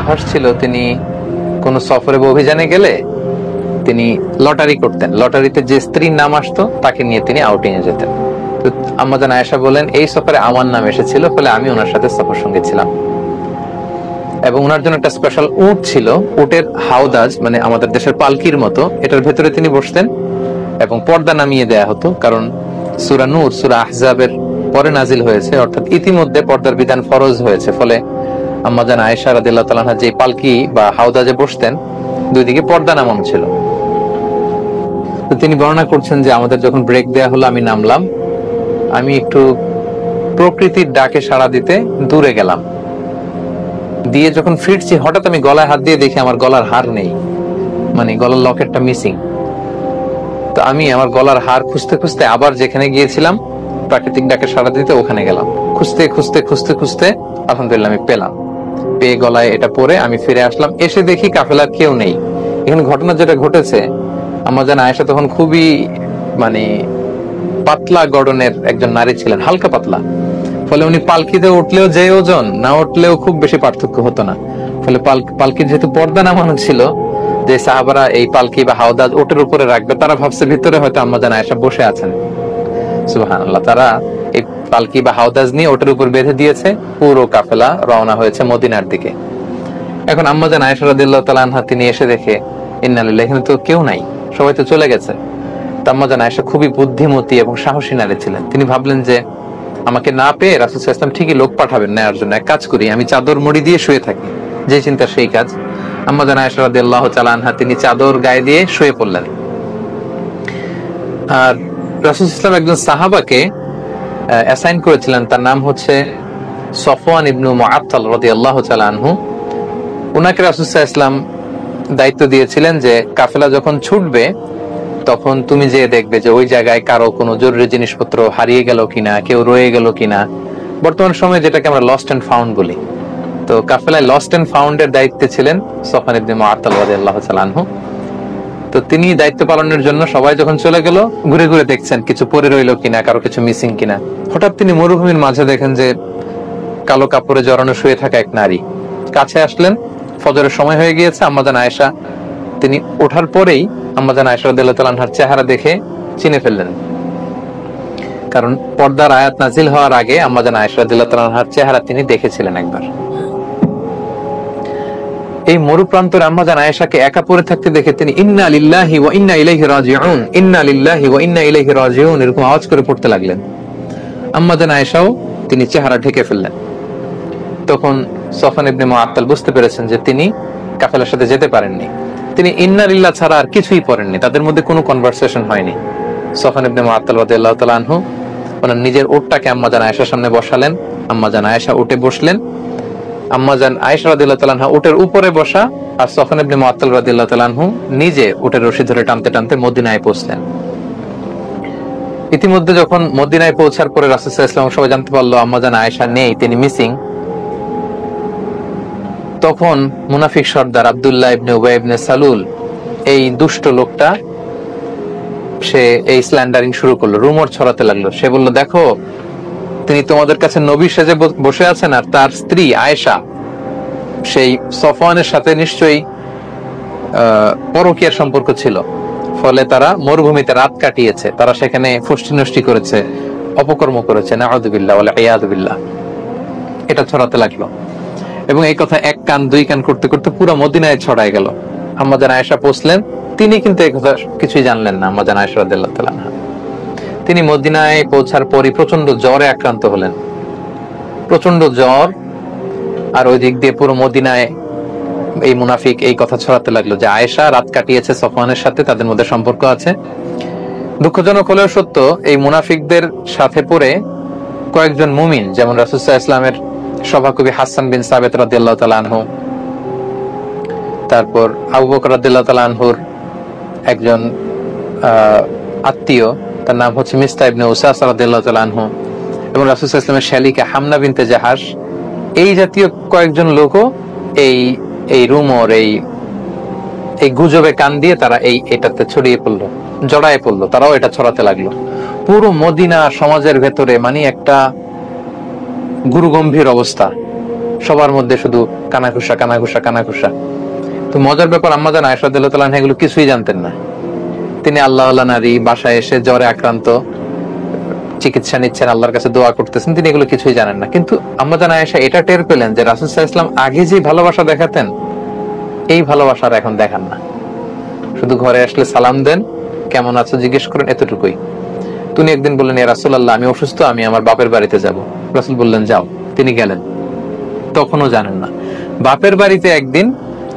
অভ্যাস ছিল, তিনি কোন সফরে বা অভিযানে গেলে তিনি লটারি করতেন। লটারিতে যে স্ত্রীর নাম আসতো তাকে নিয়ে তিনি আউটিং এ যেতেন। তো আম্মা জান আয়েশা বলেন, এই সফরে আমার নাম এসেছিল, ফলে আমি ওনার সাথে সফর সঙ্গে ছিলাম। এবং ওনার জন্য একটা স্পেশাল উট ছিল, উটের হাউদাজ, মানে আমাদের দেশের পালকির মতো, এটার ভেতরে তিনি বসতেন এবং পর্দা নামিয়ে দেয়া হতো। কারণ সূরা নূর, সূরা আহজাবের পরে নাজিল হয়েছে, অর্থাৎ ইতিমধ্যে পর্দার বিধান ফরজ হয়েছে। ফলে আম্মা জান আয়েশা রাদিয়াল্লাহু তাআলা আনহা যে পালকি বা হাউদাজে বসতেন, দুই দিকে পর্দা নামানো ছিল। তো তিনি বর্ণনা করছেন যে আমাদের যখন ব্রেক দেয়া হলো, আমি নামলাম, আমি একটু প্রকৃতির ডাকে সাড়া দিতে দূরে গেলাম, দিয়ে যখন ফিরছি হঠাৎ আমি গলায় হাত দিয়ে দেখি আমার গলার হার নেই, মানে গলার লকেটটা মিসিং। তো আমি আমার গলার হার খুঁজতে খুঁজতে আবার যেখানে গিয়েছিলাম প্রাকৃতিক ডাকে সাড়া দিতে, ওখানে গেলাম। খুঁজতে খুঁজতে খুঁজতে খুঁজতে আলহামদুলিল্লাহ আমি পেলাম। পেয়ে গলায় এটা পরে আমি ফিরে আসলাম। এসে দেখি কাফেলার কেউ নেই। এখানে ঘটনা যেটা ঘটেছে, আম্মা জান আয়েশা তখন খুবই মানে পাতলা গড়নের একজন নারী ছিলেন, হালকা পাতলা। ফলে উনি পালকিতে উঠলেও যে ওজন, না উঠলেও খুব বেশি পার্থক্য হতো না। ফলে পালকির যেহেতু পর্দা নামানো ছিল, যে সাহাবারা এই পালকি বা হাওদাজ ওটের উপরে রাখবে, তারা ভাবছে ভিতরে হয়তো আম্মা জান আয়েশা বসে আছেন। সুবহানাল্লাহ। তারা এই পালকি বা হাওদাজ নিয়ে ওটের উপর বেঁধে দিয়েছে। পুরো কাফেলা রওনা হয়েছে মদিনার দিকে। এখন আম্মা জান আয়েশা রাদিয়াল্লাহু তাআলা আনহা তিনি এসে দেখে, ইন্না লিল্লাহি, এখানে তো কেউ নাই, সবাই তো চলে গেছে। আম্মা জান আয়েশা খুবই বুদ্ধিমতী এবং সাহসী নারী ছিলেন। তিনি ভাবলেন যে আমাকে না পেয়ে রাসূল সাল্লাল্লাহু আলাইহি ওয়াসাল্লাম ঠিকই লোক পাঠাবেন নেয়ার জন্য। এক কাজ করি, আমি চাদর মুড়ি দিয়ে শুয়ে থাকি। যে চিন্তা সেই কাজ। আম্মা জান আয়েশা রাদিয়াল্লাহু তাআলা আনহা তিনি চাদর গায়ে দিয়ে শুয়ে পড়লেন। আর রাসূল সাল্লাল্লাহু আলাইহি ওয়াসাল্লাম একজন সাহাবাকে অ্যাসাইন করেছিলেন, তার নাম হচ্ছে সফওয়ান ইবনু মুআত্তাল রাদিয়াল্লাহু তাআলা আনহু। উনাকে রাসূল সাল্লাল্লাহু আলাইহি ওয়াসাল্লাম দায়িত্ব দিয়েছিলেন যে কাফেলা যখন ছুটবে তখন তুমি যে দেখবে যে ওই জায়গায় কারো কোনো জরুরি জিনিসপত্র হারিয়ে গেল কিনা, কেউ রয়ে গেল কিনা। বর্তমান সময়ে যেটাকে আমরা লস্ট এন্ড ফাউন্ড বলি। তো কাফেলায় লস্ট এন্ড ফাউন্ড এর দায়িত্বে ছিলেন সফওয়ান ইবনে মুআত্তাল রাদিয়াল্লাহু তাআলা আনহু। তো তিনি দায়িত্ব পালনের জন্য সবাই যখন চলে গেল, ঘুরে ঘুরে দেখছেন কিছু পড়ে রইল কিনা, কারো কিছু মিসিং কিনা। হঠাৎ তিনি মরুভূমির মাঝে দেখেন যে কালো কাপড়ে জড়ানো শুয়ে থাকা এক নারী। কাছে আসলেন, ফজরের সময় হয়ে গিয়েছে। আম্মা জান আয়েশা তিনি ওঠার পরেই আম্মা জান আয়েশা রাদিয়াল্লাহু তাআলা আনহার চেহারা দেখে চিনে ফেললেন। কারণ পর্দার আয়াত নাজিল হওয়ার আগে আম্মা জান আয়েশা রাদিয়াল্লাহু তাআলা আনহার চেহারা তিনি দেখেছিলেন একবার। এই মরুপ্রান্তরে আম্মা জান আয়েশাকে একা পড়ে থাকতে দেখে তিনি ইন্না লিল্লাহি ওয়া ইন্না ইলাইহি রাজিউন, ইন্না লিল্লাহি ওয়া ইন্না ইলাইহি রাজিউন এরকম আওয়াজ করে পড়তে লাগলেন। আম্মা জান আয়েশাও তিনি চেহারা ঢেকে ফেললেন। তখন সফওয়ান ইবনে মুআত্তাল বুঝতে পেরেছেন যে তিনি কাফেলার সাথে যেতে পারেননি। তিনি ইন্না লিল্লাহ ছাড়া আর কিছুই পড়েননি, তাদের মধ্যে কোনো কনভারসেশন হয়নি। সফওয়ান ইবনে মুআত্তাল রাদিয়াল্লাহু তাআলা আনহু ওনার নিজের উটটাকে আম্মা জান আয়েশার সামনে বসালেন। আম্মা জান আয়েশা উঠে বসলেন। আম্মা জান আয়েশা রাদিয়াল্লাহু তাআলা আনহা উটের উপরে বসা, আর সফওয়ান ইবনে মুআত্তাল রাদিয়াল্লাহু তাআলা আনহু নিজে উটের রশি ধরে টানতে টানতে মদিনায় পৌঁছলেন। ইতিমধ্যে যখন মদিনায় পৌঁছার পরে রাসূল সাল্লাল্লাহু আলাইহি ওয়াসাল্লাম সবাই জানতে পারলো আম্মা জান আয়েশা নেই, তিনি মিসিং। তখন মুনাফিক সর্দার আব্দুল্লাহ ইবনে উবাই ইবনে সালুল, এই দুষ্ট লোকটা, সে এই স্ল্যান্ডারিং শুরু করলো, রুমর ছড়াতে লাগলো। সে বলল, দেখো তিনি তোমাদের কাছে নবী সেজে বসে আছেন, আর তার স্ত্রী আয়েশা সেই সফওয়ানের সাথে নিশ্চয়ই পরকীয়ার সম্পর্ক ছিল। ফলে তারা মরুভূমিতে রাত কাটিয়েছে, তারা সেখানে ফষ্টি নষ্টি করেছে, অপকর্ম করেছে, নাউযুবিল্লাহ ওয়াল ইয়াযু বিল্লাহ। এটা ছড়াতে লাগলো এবং এই কথা এক কান দুই কান করতে করতে পুরো মদিনায় ছড়ায় গেল। আম্মা জান আয়েশা পৌঁছলেন, তিনি কিন্তু এই কথা কিছুই জানলেন না। আম্মা জান আয়েশা রাদিয়াল্লাহু তাআলা আনহা তিনি মদিনায় পৌঁছার পরই প্রচন্ড জ্বরে আক্রান্ত হলেন, প্রচন্ড জ্বর। আর ওই দিক দিয়ে পুরো মদিনায় এই মুনাফিক এই কথা ছড়াতে লাগলো যে আয়েশা রাত কাটিয়েছে সফওয়ানের সাথে, তাদের মধ্যে সম্পর্ক আছে। দুঃখজনক হলেও সত্য, এই মুনাফিকদের সাথে পড়ে কয়েকজন মুমিন, যেমন রাসূল সাল্লাল্লাহু আলাইহি ওয়াসাল্লামের সভাকবি হাসান বিন সাবিত রাদিয়াল্লাহু তাআলা আনহু, তারপর আবু বকর রাদিয়াল্লাহু তাআলা আনহুর একজন আত্মীয়, তার নাম হচ্ছে মিস্তা ইবনে উসাস রাদিয়াল্লাহু তাআলা আনহু, এবং রাসূল সাল্লাল্লাহু আলাইহি ওয়াসাল্লামের শালিকা হামনা বিনতে জাহাশ, এই জাতীয় কয়েকজন লোকও এই রুমর, এই গুজবে কান দিয়ে তারা এটাতে ছড়িয়ে পড়লো, জড়ায় পড়লো, তারাও এটা ছড়াতে লাগলো। পুরো মদিনা সমাজের ভেতরে মানে একটা গুরুগম্ভীর অবস্থা। সবার মধ্যে শুধু কানাঘুষা কানাঘুষা কানাঘুষা। তো মজার ব্যাপার, আম্মাজান আয়েশা রাদিয়াল্লাহু তাআলা আনহা এগুলো কিছুই জানতেন না। তিনি আল্লাহওয়ালা নারী, বাসায় এসে জ্বরে আক্রান্ত, চিকিৎসা নিচ্ছেন, আল্লাহর কাছে দোয়া করতেছেন, তিনি এগুলো কিছুই জানেন না। কিন্তু আম্মাজান আয়েশা এটা টের পেলেন যে রাসূল সাল্লাল্লাহু আলাইহি ওয়াসাল্লাম আগে যে ভালোবাসা দেখাতেন, এই ভালোবাসার এখন দেখান না। শুধু ঘরে আসলে সালাম দেন, কেমন আছো জিজ্ঞেস করেন, এতটুকুই। তিনি একদিন বললেন, ইয়া রাসূলুল্লাহ, আমি অসুস্থ, আমি আমার বাপের বাড়িতে যাব। রাসূল বললেন, যাও। তিনি গেলেন। তখনও জানেন না। বাপের বাড়িতে একদিন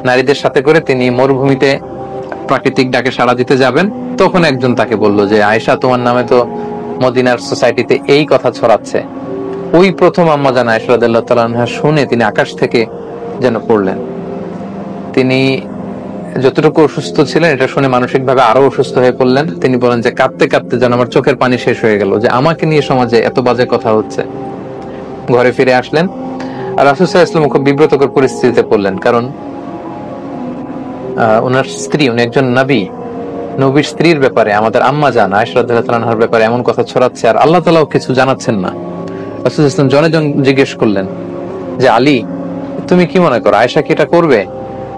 নারীদের সাথে করে তিনি মরুভূমিতে প্রাকৃতিক ডাকে সাড়া দিতে যাবেন। তখন একজন তাকে বলল যে, আয়েশা, তোমার নামে তো মদিনার সোসাইটিতে এই কথা ছড়াচ্ছে। ওই প্রথম আম্মাজান আয়েশা রাদিয়াল্লাহু তাআলা আনহা শুনে তিনি আকাশ থেকে যেন পড়লেন। তিনি যতটুকু অসুস্থ ছিলেন এটা শুনে মানসিক ভাবে আরো অসুস্থ হয়ে পড়লেন। তিনি বলেন যে কাঁদতে কাঁদতে যেন আমার চোখের পানি শেষ হয়ে গেল, যে আমাকে নিয়ে সমাজে এত বাজে কথা হচ্ছে। ঘরে ফিরে আসলেন, আর রাসূল সাল্লাল্লাহু আলাইহি ওয়াসাল্লাম খুব বিব্রতকর পরিস্থিতিতে পড়লেন। কারণ ওনার স্ত্রী, উনি একজন নবী, নবীর স্ত্রীর ব্যাপারে, আমাদের আম্মা জান আয়েশা রাদিয়াল্লাহু তাআলা আনহার ব্যাপারে এমন কথা ছড়াচ্ছে, আর আল্লাহ তাআলাও কিছু জানাচ্ছেন না। রাসূল সাল্লাল্লাহু আলাইহি ওয়াসাল্লাম জনে জন জিজ্ঞেস করলেন যে, আলী, তুমি কি মনে করো আয়েশা কি এটা করবে?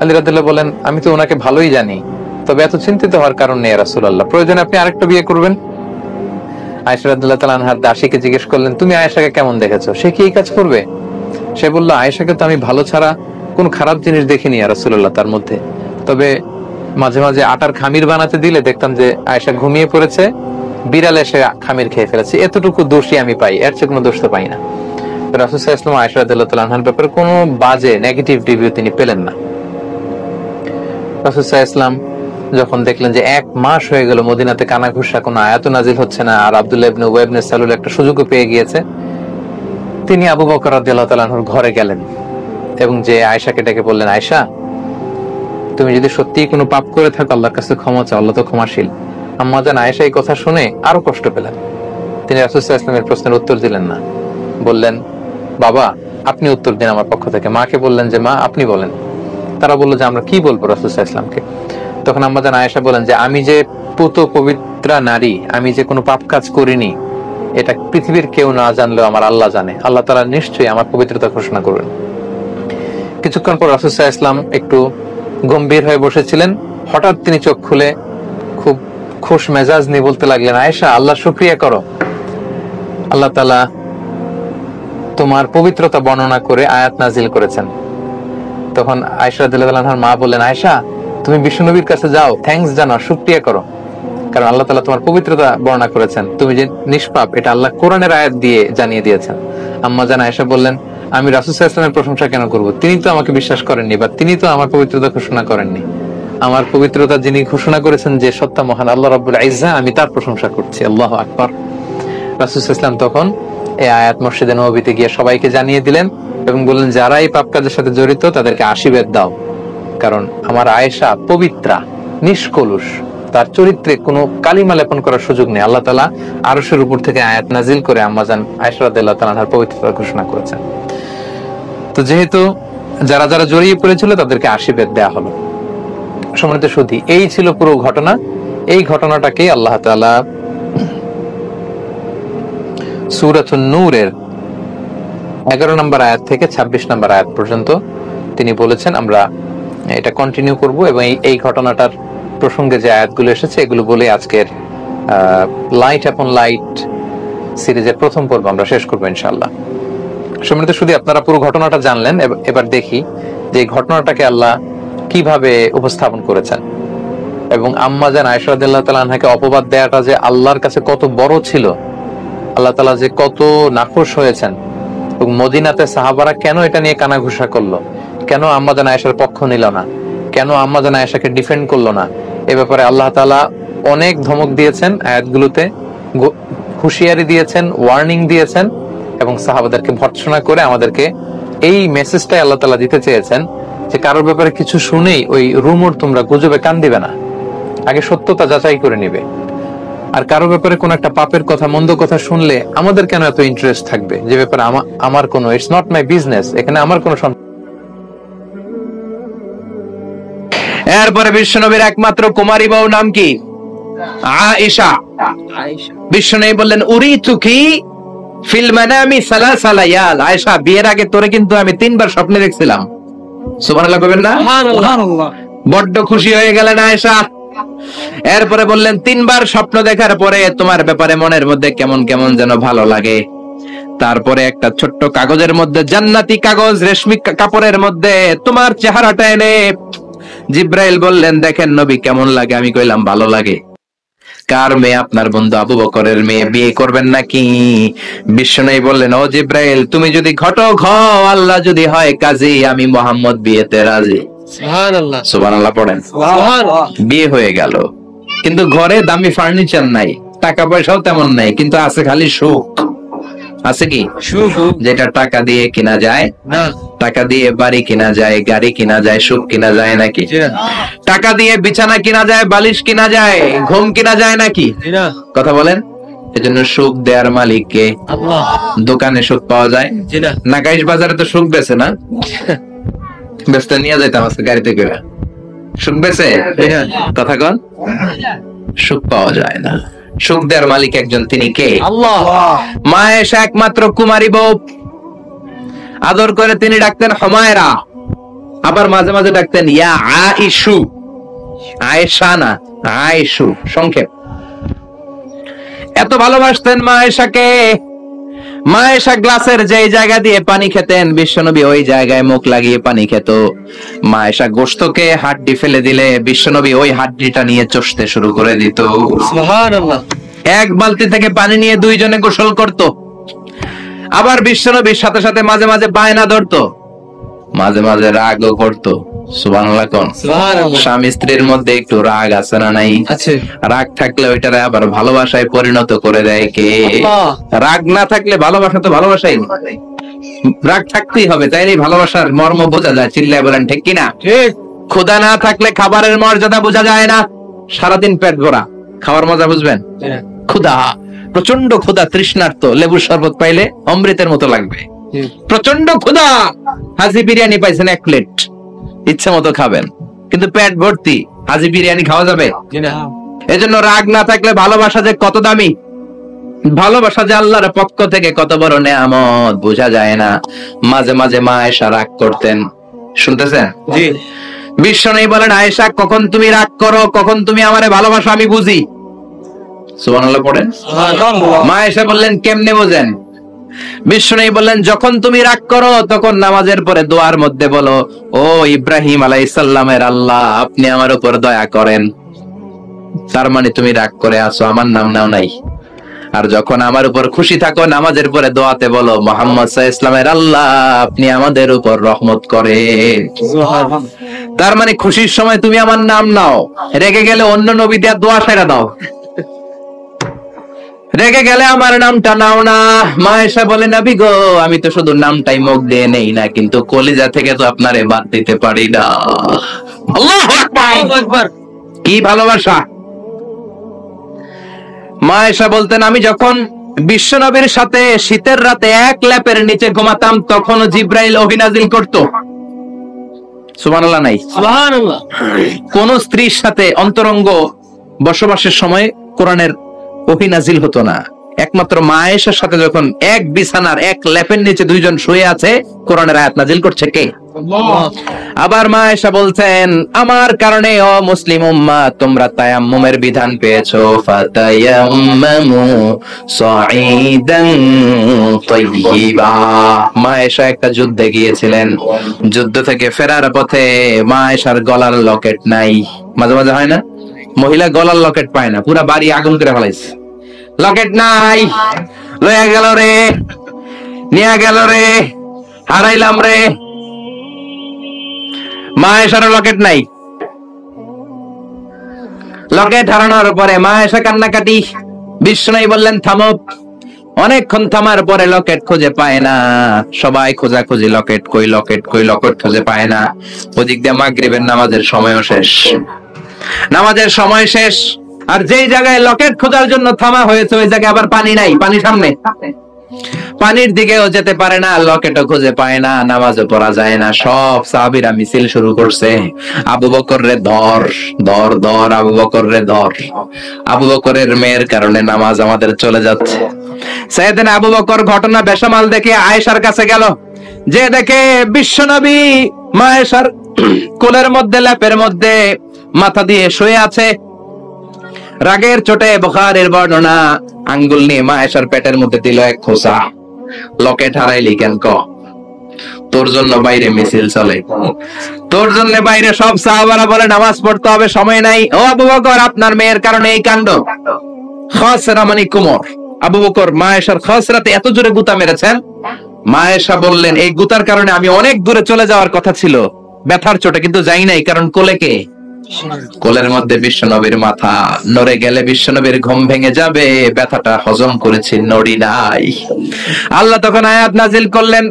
আলী রাদিয়াল্লাহু বলেন, আমি তো ওনাকে ভালোই জানি, তবে এত চিন্তিত হওয়ার কারণ নেই রাসূলুল্লাহ, প্রয়োজনে আপনি আরেকটা বিয়ে করবেন। আয়েশা রাদিয়াল্লাহু তাআলা আনহার দাসীকে জিজ্ঞেস করলেন, তুমি আয়েশাকে কেমন দেখেছো, সে কি এই কাজ করবে? সে বলল, আয়েশাকে তো আমি ভালো ছাড়া কোন খারাপ জিনিস দেখিনি ইয়া রাসূলুল্লাহ তার মধ্যে। তবে মাঝে মাঝে আটার খামির বানাতে দিলে দেখতাম যে আয়েশা ঘুমিয়ে পড়েছে, বিড়াল এসে খামির খেয়ে ফেলেছে, এতটুকু দোষই আমি পাই, এর চেয়ে কোনো দোষ তো পাই না। রাসূল সাল্লাল্লাহু আলাইহি ওয়াসাল্লাম আয়েশা রাদিয়াল্লাহু তাআলা আনহার ব্যাপারে কোনো বাজে নেগেটিভ রিভিউ তিনি পেলেন না। রাসূল সাল্লাল্লাহু আলাইহি ওয়াসাল্লাম যখন দেখলেন যে 1 মাস হয়ে গেল মদিনাতে কানাঘুষা, কোনো আয়াত নাজিল হচ্ছে না, আর আব্দুল্লাহ ইবনে উবাই ইবনে সালুল একটা সুযোগও পেয়ে গিয়েছে, তিনি আবু বকর রাদিয়াল্লাহু তাআলা আনহুর ঘরে গেলেন এবং যে আয়েশাকে ডেকে বললেন, আয়েশা, তুমি যদি সত্যিই কোনো পাপ করে থাকো আল্লাহর কাছে ক্ষমা চাও, আল্লাহ তো ক্ষমাশীল। আম্মা জান আয়েশা এই কথা শুনে আরো কষ্ট পেলেন। তিনি রাসূল সাল্লাল্লাহু আলাইহি ওয়াসাল্লামের প্রশ্নের উত্তর দিলেন না। বললেন, বাবা, আপনি উত্তর দিন আমার পক্ষ থেকে। মাকে বললেন যে, মা, আপনি বলেন। তারা বললো যে, আমরা কি বলবো রাসূল সাল্লাল্লাহু আলাইহি ওয়াসাল্লামকে? তখন আম্মা জান আয়েশা বলেন যে, আমি যে পুত পবিত্রা নারী, আমি যে কোনো পাপ কাজ করিনি, এটা পৃথিবীর কেউ না জানলেও আমার আল্লাহ জানে। আল্লাহ তাআলা নিশ্চয়ই আমার পবিত্রতা ঘোষণা করবেন। কিছুক্ষণ পর রাসূল সাল্লাল্লাহু আলাইহি ওয়াসাল্লাম একটু গম্ভীর হয়ে বসেছিলেন। হঠাৎ তিনি চোখ খুলে খুব খুশ মেজাজ নিয়ে বলতে লাগলেন, আয়েশা, আল্লাহ শুকরিয়া করো, আল্লাহ তাআলা তোমার পবিত্রতা বর্ণনা করে আয়াত নাজিল করেছেন। তখন আয়েশা রাদিয়াল্লাহু আনহার মা বললেন, আয়েশা, তুমি বিশ্বনবীর কাছে যাও, থ্যাঙ্কস জানাও, শুকরিয়া করো, কারণ আল্লাহ তাআলা তোমার পবিত্রতা বর্ণনা করেছেন, তুমি যে নিষ্পাপ এটা আল্লাহ কোরআনের আয়াত দিয়ে জানিয়ে দিয়েছেন। আম্মা জান আয়েশা বললেন, আমি রাসূল সাল্লাল্লাহু আলাইহি ওয়াসাল্লামের প্রশংসা কেন করব? তিনি তো আমাকে বিশ্বাস করেননি, বা তিনি তো আমার পবিত্রতা ঘোষণা করেননি। আমার পবিত্রতা যিনি ঘোষণা করেছেন যে সত্তা মহান আল্লাহ রাব্বুল ইজ্জা, আমি তার প্রশংসা করছি। আল্লাহু আকবার। রাসূল সাল্লাল্লাহু আলাইহি ওয়াসাল্লাম তখন এই আয়াত মসজিদে নববীতে গিয়ে সবাইকে জানিয়ে দিলেন এবং বললেন, যারা এই পাপ কাজের সাথে জড়িত তাদেরকে আশীর্বাদ দাও, কারণ আমার আয়েশা পবিত্রা, নিষ্কলুষ, তার চরিত্রে কোনো কালিমা লেপন করার সুযোগ নেই। আল্লাহ তাআলা আরশের উপর থেকে আয়াত নাজিল করে আম্মাজান আয়েশা রাদিয়াল্লাহু তাআলা আনহার পবিত্রতা ঘোষণা করেছেন। তো যেহেতু যারা যারা জড়িয়ে পড়েছিল তাদেরকে আশীর্বাদ দেয়া হলো। সম্মানিত সুধী, এই ছিল পুরো ঘটনা। এই ঘটনাটাকে আল্লাহ তাআলা সূরাতুন নূরের 11 নম্বর আয়াত থেকে 26 নম্বর আয়াত পর্যন্ত তিনি বলেছেন। আমরা এটা কন্টিনিউ করব এবং এই ঘটনাটার প্রসঙ্গে যে আয়াতগুলো এসেছে এগুলো বলে আজকের লাইট আপন লাইট সিরিজের প্রথম পর্ব আমরা শেষ করবো ইনশাআল্লাহ। সম্মানিত শুধু আপনারা পুরো ঘটনাটা জানলেন, এবার দেখি যে এই ঘটনাটাকে আল্লাহ কিভাবে উপস্থাপন করেছেন এবং আম্মা জান আয়েশা রাদিয়াল্লাহু তাআলা আনহাকে অপবাদ দেওয়াটা যে আল্লাহর কাছে কত বড় ছিল, আল্লাহ তাআলা যে কত নাখুশ হয়েছেন, এবং মদিনাতে সাহাবারা কেন এটা নিয়ে কানাঘুষা করলো, কেন আম্মা জান আয়েশার পক্ষ নিল না, কেন আম্মা জান আয়েশাকে ডিফেন্ড করলো না, এ ব্যাপারে আল্লাহ তাআলা অনেক ধমক দিয়েছেন আয়াতগুলোতে, হুঁশিয়ারি দিয়েছেন, ওয়ার্নিং দিয়েছেন এবং সাহাবাদেরকে ভর্ৎসনা করে আমাদেরকে এই মেসেজটাই আল্লাহ তাআলা দিতে চেয়েছেন যে কারোর ব্যাপারে কিছু শুনেই ওই রুমর তোমরা গুজবে কান দিবে না, আগে সত্যতা যাচাই করে নিবে। আর কারো ব্যাপারে কোন একটা পাপের কথা, মন্দ কথা শুনলে আমাদের কেন এত ইন্টারেস্ট থাকবে, যে ব্যাপারে আমার কোনো, ইটস নট মাই বিজনেস, এখানে আমার কোনো। এরপরে বিশ্বনবীর একমাত্র কুমারী বউ নাম কি? আয়েশা। বিশ্বনবী বললেন, উরিতুকি ফিল মানামি সালাসা লায়াল। আয়েশা, বিয়ের আগে তোরে কিন্তু আমি 3 বার স্বপ্নে দেখছিলাম। সুবহানাল্লাহ কইবেন না? সুবহানাল্লাহ। বড্ড খুশি হয়ে গেলেন আয়েশা। এরপরে বললেন 3 বার স্বপ্ন দেখার পরে তোমার ব্যাপারে মনের মধ্যে কেমন কেমন যেন ভালো লাগে। তারপরে একটা ছোট্ট কাগজের মধ্যে, জান্নাতি কাগজ, রেশমি কাপড়ের মধ্যে তোমার চেহারাটা এনে জিব্রাইল বললেন, দেখেন নবী কেমন লাগে? আমি কইলাম ভালো লাগে। কার মেয়ে? আপনার বন্ধু আবু বকরের মেয়ে। বিয়ে করবেন নাকি? বিশ্বনবী বললেন, ও জিব্রাইল, তুমি যদি ঘটক হও, আল্লাহ যদি হয় কাজী, আমি মুহাম্মদ বিয়েতে রাজি। সুবহানাল্লাহ। সুবহানাল্লাহ পড়েন। সুবহানাল্লাহ। বিয়ে হয়ে গেল, কিন্তু ঘরে দামি ফার্নিচার নাই, টাকা পয়সাও তেমন নাই, কিন্তু আছে খালি সুখ। আছে কি? সুখ যেটা টাকা দিয়ে কিনা যায় না। টাকা দিয়ে বাড়ি কিনা যায়, গাড়ি কিনা যায়, সুখ কিনা যায় নাকি? জি না। টাকা দিয়ে বিছানা কিনা যায়, বালিশ কিনা যায়, ঘুম কিনা যায় নাকি? জি না। কথা বলেন। এজন্য সুখ দেওয়ার মালিক কে? আল্লাহ। দোকানে সুখ পাওয়া যায়? জি না। নাগাইশ বাজারে তো সুখ বেছে না? বেচতে নিয়ে যাইতাম আজকে গাড়িতে করে। সুখ বেছে? জি না। কথা কন। সুখ পাওয়া যায় না। সুখ দেওয়ার মালিক একজন, তিনি কে? আল্লাহ। মা আয়েশা একমাত্র কুমারী বউ। আদর করে তিনি ডাকতেন হুমায়রা, আবার মাঝে মাঝে ডাকতেন ইয়া আয়েশু। আয়েশা না, আয়েশু সংক্ষেপ। এত ভালোবাসতেন মা আয়েশাকে। মা আয়েশা গ্লাসের যেই জায়গা দিয়ে পানি খেতেন, বিশ্বনবী ওই জায়গায় মুখ লাগিয়ে পানি খেত। মা আয়েশা গোশতকে হাড্ডি ফেলে দিলে বিশ্বনবী ওই হাড্ডিটা নিয়ে চষতে শুরু করে দিত। সুবহানাল্লাহ। এক বালতি থেকে পানি নিয়ে দুইজনে গোসল করত। আবার বিশ্বনবীর সাথে সাথে মাঝে মাঝে বায়না ধরতো, মাঝে মাঝে রাগও করতো। সুবহানাল্লাহ কোন। সুবহানাল্লাহ। স্বামী স্ত্রীর মধ্যে একটু রাগ আছে না নাই? আছে। রাগ থাকলে ওইটারে আবার ভালোবাসায় পরিণত করে দেয় কে? আল্লাহ। রাগ না থাকলে ভালোবাসা তো ভালোবাসাই না। রাগ থাকতেই হবে, তাইলেই ভালোবাসার মর্ম বোঝা যায়। চিল্লায় বলেন ঠিক কিনা? ঠিক। ক্ষুধা না থাকলে খাবারের মর্যাদা বোঝা যায় না। সারাদিন পেট ভরা, খাওয়ার মজা বুঝবেন? জি না। ক্ষুধা, প্রচন্ড ক্ষুধা, তৃষ্ণার্ত, লেবুর শরবত পাইলে অমৃতের মতো লাগবে। জি। প্রচন্ড ক্ষুধা, হাজি বিরিয়ানি পাইছেন 1 প্লেট, ইচ্ছা মতো খাবেন, কিন্তু পেট ভর্তি, হাজি বিরিয়ানি খাওয়া যাবে? জি না। এজন্য রাগ না থাকলে ভালোবাসা যে কত দামি, ভালোবাসা যে আল্লাহর পক্ষ থেকে কত বড় নেয়ামত বোঝা যায় না। মাঝে মাঝে মা আয়েশা রাগ করতেন। শুনতেছেন? জি। বিশ্বনবী বলেন, আয়েশা কখন তুমি রাগ করো, কখন তুমি আমারে ভালোবাসো আমি বুঝি। সুবহানাল্লাহ পড়েন। সুবহানাল্লাহ। মা আয়েশা বললেন, কেমনে বোঝেন? বিশ্বনবী বললেন, যখন তুমি রাগ করো তখন নামাজের পরে দোয়ার মধ্যে বলো, ও ইব্রাহিম আলাইহিস সালামের আল্লাহ, আপনি আমার উপর দয়া করেন। তার মানে তুমি রাগ করে আছো, আমার নাম নাও নাই। আর যখন আমার উপর খুশি থাকো, নামাজের পরে দোয়াতে বলো, মুহাম্মদ সাল্লাল্লাহু আলাইহি ওয়াসাল্লামের আল্লাহ, আপনি আমাদের উপর রহমত করেন। সুবহানাল্লাহ। তার মানে খুশির সময় তুমি আমার নাম নাও, রেগে গেলে অন্য নবী দেয়া দোয়া সেরা দাও। রেগে গেলে আমার নামটা নাও না। মা আয়েশা বলে, নবী গো, আমি তো শুধু নামটাই মুখ দিয়ে নেই না, কিন্তু কলিজা থেকে তো আপনারে বাদ দিতে পারি না। আল্লাহু আকবার। আল্লাহু আকবার। কি ভালোবাসা! মা আয়েশা বলতেন, আমি যখন বিশ্বনবীর সাথে শীতের রাতে এক ল্যাপের নিচে ঘুমাতাম, তখন জিব্রাইল ওহী নাযিল করত। সুবহানাল্লাহ নাই? সুবহানাল্লাহ। কোন স্ত্রীর সাথে অন্তরঙ্গ বসবাসের সময় কোরআনের ওহী নাযিল হতো না। একমাত্র মা আয়েশার সাথে যখন এক বিছানার এক ল্যাপের নিচে দুইজন শুয়ে আছে, কোরআনের আয়াত নাযিল করছে কে? আল্লাহ। আবার মা আয়েশা বলছেন, আমার কারণে ও মুসলিম উম্মাহ তোমরা তায়াম্মুমের বিধান পেয়েছো। ফাতায়াম্মামু সাঈদান তাইয়্যিবা। মা আয়েশা একটা যুদ্ধে গিয়েছিলেন, যুদ্ধ থেকে ফেরার পথে মা আয়েশার গলার লকেট নাই। মাঝে মাঝে হয় না, মহিলা গলার লকেট পায় না, পুরা বাড়ি আগুন করে ফেলাইছে, লকেট নাই, লয়ে গেল রে, নিয়ে গেল রে, হারাইলাম রে। মা আয়েশার লকেট নাই। লকেট হারানোর পরে মা আয়েশা কান্নাকাটি। বিশ্বনবী বললেন, থামো। অনেকক্ষণ থামার পরে লকেট খুঁজে পায় না। সবাই খোঁজাখুঁজি, লকেট কই, লকেট কই, লকেট খুঁজে পায় না। ওদিক দিয়ে মাগরিবের নামাজের সময়ও শেষ, নামাজের সময় শেষ। আর যেই জায়গায় লকেট খোঁজার জন্য থামা হয়েছে, ওই জায়গায় আবার পানি নাই, পানি সামনে। পানির দিকেও যেতে পারে না, লকেটও খুঁজে পায় না, নামাজও পড়া যায় না। সব সাহাবীরা মিছিল শুরু করছে, আবু বকর রে ধর ধর ধর, আবু বকর রে ধর। আবু বকরের মেয়ের কারণে নামাজ আমাদের চলে যাচ্ছে। সাইয়েদনা আবু বকর ঘটনা বেসামাল দেখে আয়েশার কাছে গেল, যে দেখে বিশ্বনবী মা আয়েশার কোলের মধ্যে ল্যাপের মধ্যে মাথা দিয়ে শুয়ে আছে। রাগের চোটে বুখারীর বর্ণনা, আঙ্গুল নিয়ে মা আয়েশার পেটের মধ্যে দিল এক খোঁচা। লকেট হারাইলি কেন ক? তোর জন্য বাইরে মিছিল চলে, তোর জন্য বাইরে সব সাহাবারা বলে নামাজ পড়তে হবে, সময় নাই। ও আবু বকর, আপনার মেয়ের কারণে এই কাণ্ড। খাসরা মানে কোমর। আবু বকর মা আয়েশার খাসরাতে এত জোরে গুতা মেরেছেন, মা আয়েশা বললেন এই গুতার কারণে আমি অনেক দূরে চলে যাওয়ার কথা ছিল ব্যথার চোটে, কিন্তু যাই নাই, কারণ কোলে কে? কোলের মধ্যে বিশ্বনবীর মাথা। নড়ে গেলে বিশ্বনবীর ঘুম ভেঙে যাবে, ব্যথাটা হজম করেছি, নড়ি নাই। আল্লাহ তখন আয়াত নাজিল করলেন,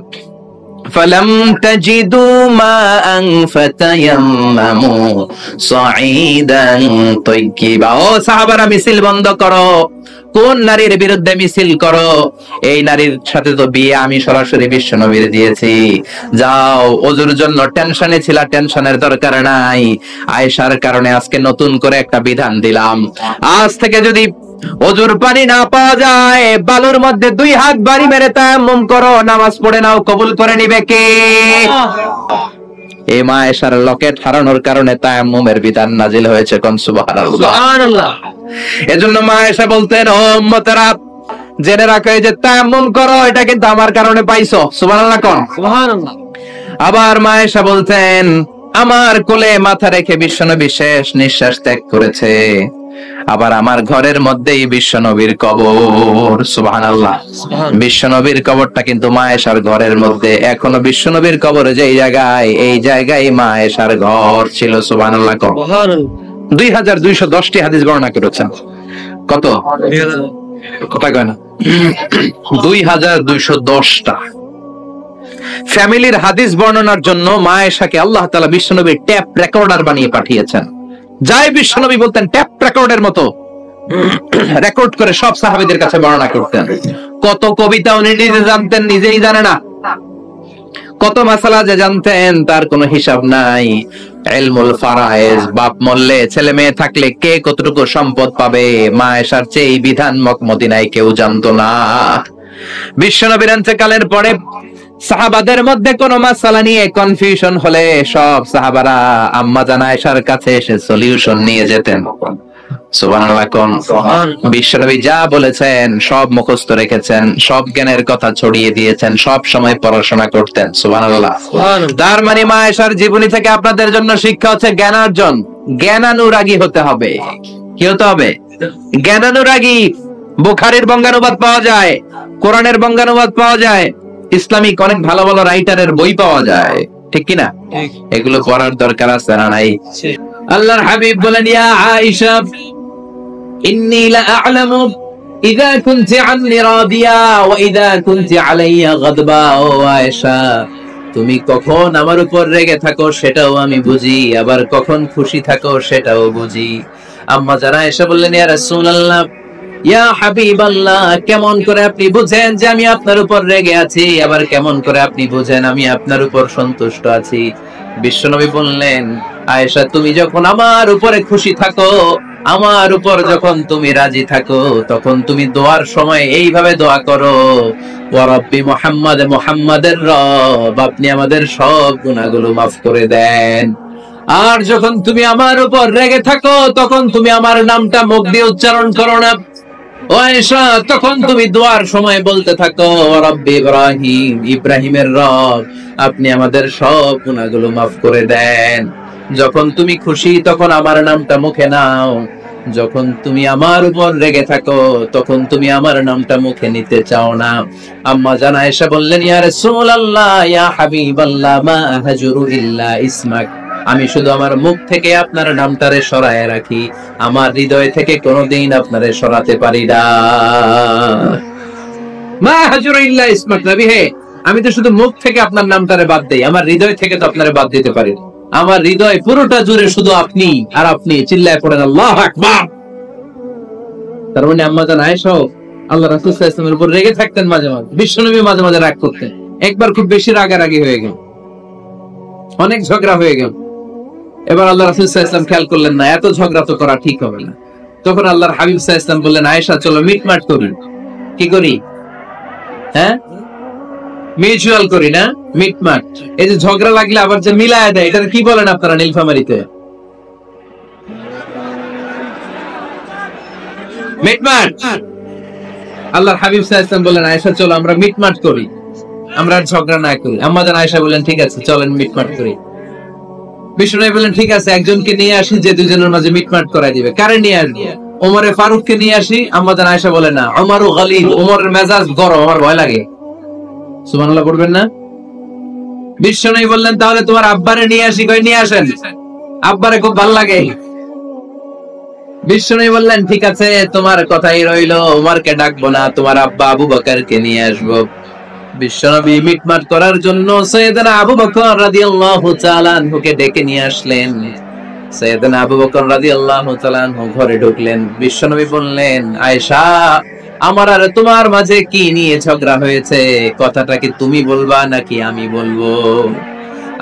ফালাম তাজিদু মাআন ফাতায়াম্মামু সাঈদান তাইয়্যিবা। ও সাহাবারা, মিছিল বন্ধ করো। কোন নারীর বিরুদ্ধে মিছিল করো? এই নারীর সাথে তো বিয়ে আমি সরাসরি বিশ্বনবীর দিয়েছি। যাও, ওজুর জন্য টেনশনে ছিলা, টেনশনের দরকার নাই। আয়েশার কারণে আজকে নতুন করে একটা বিধান দিলাম, আজ থেকে যদি ওজুর পানি না পাওয়া যায়, বালুর মধ্যে 2 হাত বাড়ি মেরে তায়াম্মুম করো, নামাজ পড়ে নাও, কবুল করে নিবে কে? এই মা আয়েশার লকেট হারানোর কারণে তায়াম্মুমের বিধান নাজিল হয়েছে। কোন সুবহানাল্লাহ। সুবহানাল্লাহ। এজন্য মা আয়েশা বলতেন, ও উম্মতেরা, জেনে রাখো এই যে তায়াম্মুম করো, এটা কিন্তু আমার কারণে পাইছো। সুবহানাল্লাহ কোন? সুবহানাল্লাহ। আবার মা আয়েশা বলতেন, আমার কোলে মাথা রেখে বিশ্বনবী শেষ নিঃশ্বাস ত্যাগ করেছে, আবার আমার ঘরের মধ্যেই বিশ্বনবীর কবর। সুবহানাল্লাহ। বিশ্বনবীর কবরটা কিন্তু মা আয়েশার ঘরের মধ্যে। এখনো বিশ্বনবীর কবর যেই জায়গায়, এই জায়গায় মা আয়েশার ঘর ছিল। সুবহানাল্লাহ। সুবহানাল্লাহ। 2210টি হাদিস বর্ণনা করেছেন। কত? কথা কয় না? 2210টা ফ্যামিলির হাদিস বর্ণনার জন্য মা আয়েশাকে আল্লাহ তাআলা বিশ্বনবীর ট্যাপ রেকর্ডার বানিয়ে পাঠিয়েছেন। যাই বিশ্বনবী বলতেন, ট্যাপ রেকর্ডের মতো রেকর্ড করে সব সাহাবীদের কাছে বর্ণনা করতেন। কত কবিতা উনি নিজে জানতেন, নিজেই জানে না। কত মাসালা যে জানতেন তার কোনো হিসাব নাই। ইলমুল ফারায়েজ, বাপ মরলে ছেলে মেয়ে থাকলে কে কতটুকু সম্পদ পাবে, মা আয়েশার চেয়ে এই বিধান মদিনায় কেউ জানতো না। বিশ্বনবীর ইন্তেকালের পরে সাহাবাদের মধ্যে কোনো মাসালা নিয়ে কনফিউশন হলে সব সাহাবারা আম্মা জান আয়েশার কাছে এসে সলিউশন নিয়ে যেতেন। সুবহানাল্লাহ। কোন? বিশ্বনবী যা বলেছেন সব মুখস্থ রেখেছেন, সব জ্ঞানের কথা ছড়িয়ে দিয়েছেন, সব সময় পড়াশোনা করতেন। সুবহানাল্লাহ। তার মানে মা আয়েশার জীবনী থেকে আপনাদের জন্য শিক্ষা হচ্ছে জ্ঞানার্জন, জ্ঞানানুরাগী হতে হবে। কি হতে হবে? জ্ঞানানুরাগী। বুখারীর বঙ্গানুবাদ পাওয়া যায়, কোরআনের বঙ্গানুবাদ পাওয়া যায়, ইসলামিক অনেক ভালো ভালো রাইটারের বই পাওয়া যায়, ঠিক কিনা? এগুলো পড়ার দরকার আছে না নাই? আল্লাহর হাবিব বলেন, ইয়া আয়েশা ইন্নী লা আ'লামু ইযা কুনতি আন্নী রাদিয়া ওয়া ইযা কুনতি আলাইয়া গাদবা। ও আয়েশা, তুমি কখন আমার উপর রেগে থাকো সেটাও আমি বুঝি, আবার কখন খুশি থাকো সেটাও বুঝি। আম্মা জান আয়েশা বললেন, ইয়া রাসূলুল্লাহ, ইয়া হাবিবাল্লাহ, কেমন করে আপনি বুঝেন যে আমি আপনার উপর রেগে আছি, আবার কেমন করে আপনি বুঝেন আমি আপনার উপর সন্তুষ্ট আছি? বিশ্বনবী বললেন, আয়েশা, তুমি যখন আমার উপরে খুশি থাকো, আমার উপর যখন তুমি রাজি থাকো, তখন তুমি দোয়ার সময় এইভাবে দোয়া করো, ওয়া রাব্বি মুহাম্মাদ, মুহাম্মাদের রব, আপনি আমাদের সব গুনাহগুলো মাফ করে দেন। আর যখন তুমি আমার উপর রেগে থাকো, তখন তুমি আমার নামটা মুখ দিয়ে উচ্চারণ করো না। ও আয়েশা, তখন তুমি দোয়ার সময় বলতে থাকো, ওয়া রাব্বি ইব্রাহিম, ইব্রাহিমের রব, আপনি আমাদের সব গুনাহগুলো মাফ করে দেন। যখন তুমি খুশি তখন আমার নামটা মুখে নাও, যখন তুমি আমার উপর রেগে থাকো তখন তুমি আমার নামটা মুখে নিতে চাও না। আম্মা জান আয়েশা বললেন, ইয়া রাসূলুল্লাহ, ইয়া হাবিবাল্লাহ, মা আহজুরু ইল্লা ইসমাক, আমি শুধু আমার মুখ থেকে আপনার নামটারে সরায় রাখি, আমার হৃদয় থেকে কোনোদিন আপনারে সরাতে পারি না। মা আহজুরু ইল্লা ইসমাক, নবী হে, আমি তো শুধু মুখ থেকে আপনার নামটারে বাদ দেই, আমার হৃদয় থেকে তো আপনারে বাদ দিতে পারি না। আমার হৃদয় পুরোটা জুড়ে শুধু আপনি আর আপনি। চিল্লায় পড়েন আল্লাহু আকবার। তার মানে আম্মা জান আয়েশা আল্লাহ রাসূল সাল্লাল্লাহু আলাইহি ওয়াসাল্লামের উপর রেগে থাকতেন মাঝে মাঝে, বিশ্বনবী মাঝে মাঝে রাগ করতেন। একবার খুব বেশি রাগারাগি হয়ে গেল, অনেক ঝগড়া হয়ে গেল। এবার আল্লাহ রাসূল সাল্লাল্লাহু আলাইহি ওয়াসাল্লাম খেয়াল করলেন না, এত ঝগড়া তো করা ঠিক হবে না। তখন আল্লাহর হাবিব সাল্লাল্লাহু আলাইহি ওয়াসাল্লাম বললেন, আয়েশা চলো মিটমাট করি। কি করি? হ্যাঁ, মিউচুয়াল করি না, মিটমাট। এই যে ঝগড়া লাগলে আবার যে মিলায় দেয়, এটা কি বলেন আপনারা নীলফামারীতে? মিটমাট। আল্লাহর হাবিব সাল্লাল্লাহু আলাইহি ওয়াসাল্লাম বললেন, আয়েশা চলো আমরা মিটমাট করি, আমরা আর ঝগড়া না করি। আম্মা জান আয়েশা বললেন, ঠিক আছে চলেন মিটমাট করি। বিষ্ণু বললেন, ঠিক আছে একজনকে নিয়ে আসি যে দুজনের মাঝে মিটমাট করাই দিবে। কারে নিয়ে আসবো? ওমরে ফারুককে নিয়ে আসি। আম্মা জান আয়েশা বলে, না, ওমরও গালিব, ওমরের মেজাজ গরম, আমার ভয় লাগে। সুবহানাল্লাহ পড়বেন না? বিষ্ণু বললেন, তাহলে তোমার আব্বারে নিয়ে আসি। কই নিয়ে আসেন, আব্বারে খুব ভালো লাগে। বিষ্ণু বললেন, ঠিক আছে তোমার কথাই রইলো, ওমরকে ডাকবো না, তোমার আব্বা আবু বকরকে নিয়ে আসবো। বিশ্বনবী মিটমাট করার জন্য সাইয়েদনা আবু বকর রাদিয়াল্লাহু তাআলা আনহুকে ডেকে নিয়ে আসলেন। সাইয়েদনা আবু বকর রাদিয়াল্লাহু তাআলা আনহু ঘরে ঢুকলেন। বিশ্বনবী বললেন, আয়েশা আমার আর তোমার মাঝে কি নিয়ে ঝগড়া হয়েছে, কথাটা কি তুমি বলবা নাকি আমি বলবো?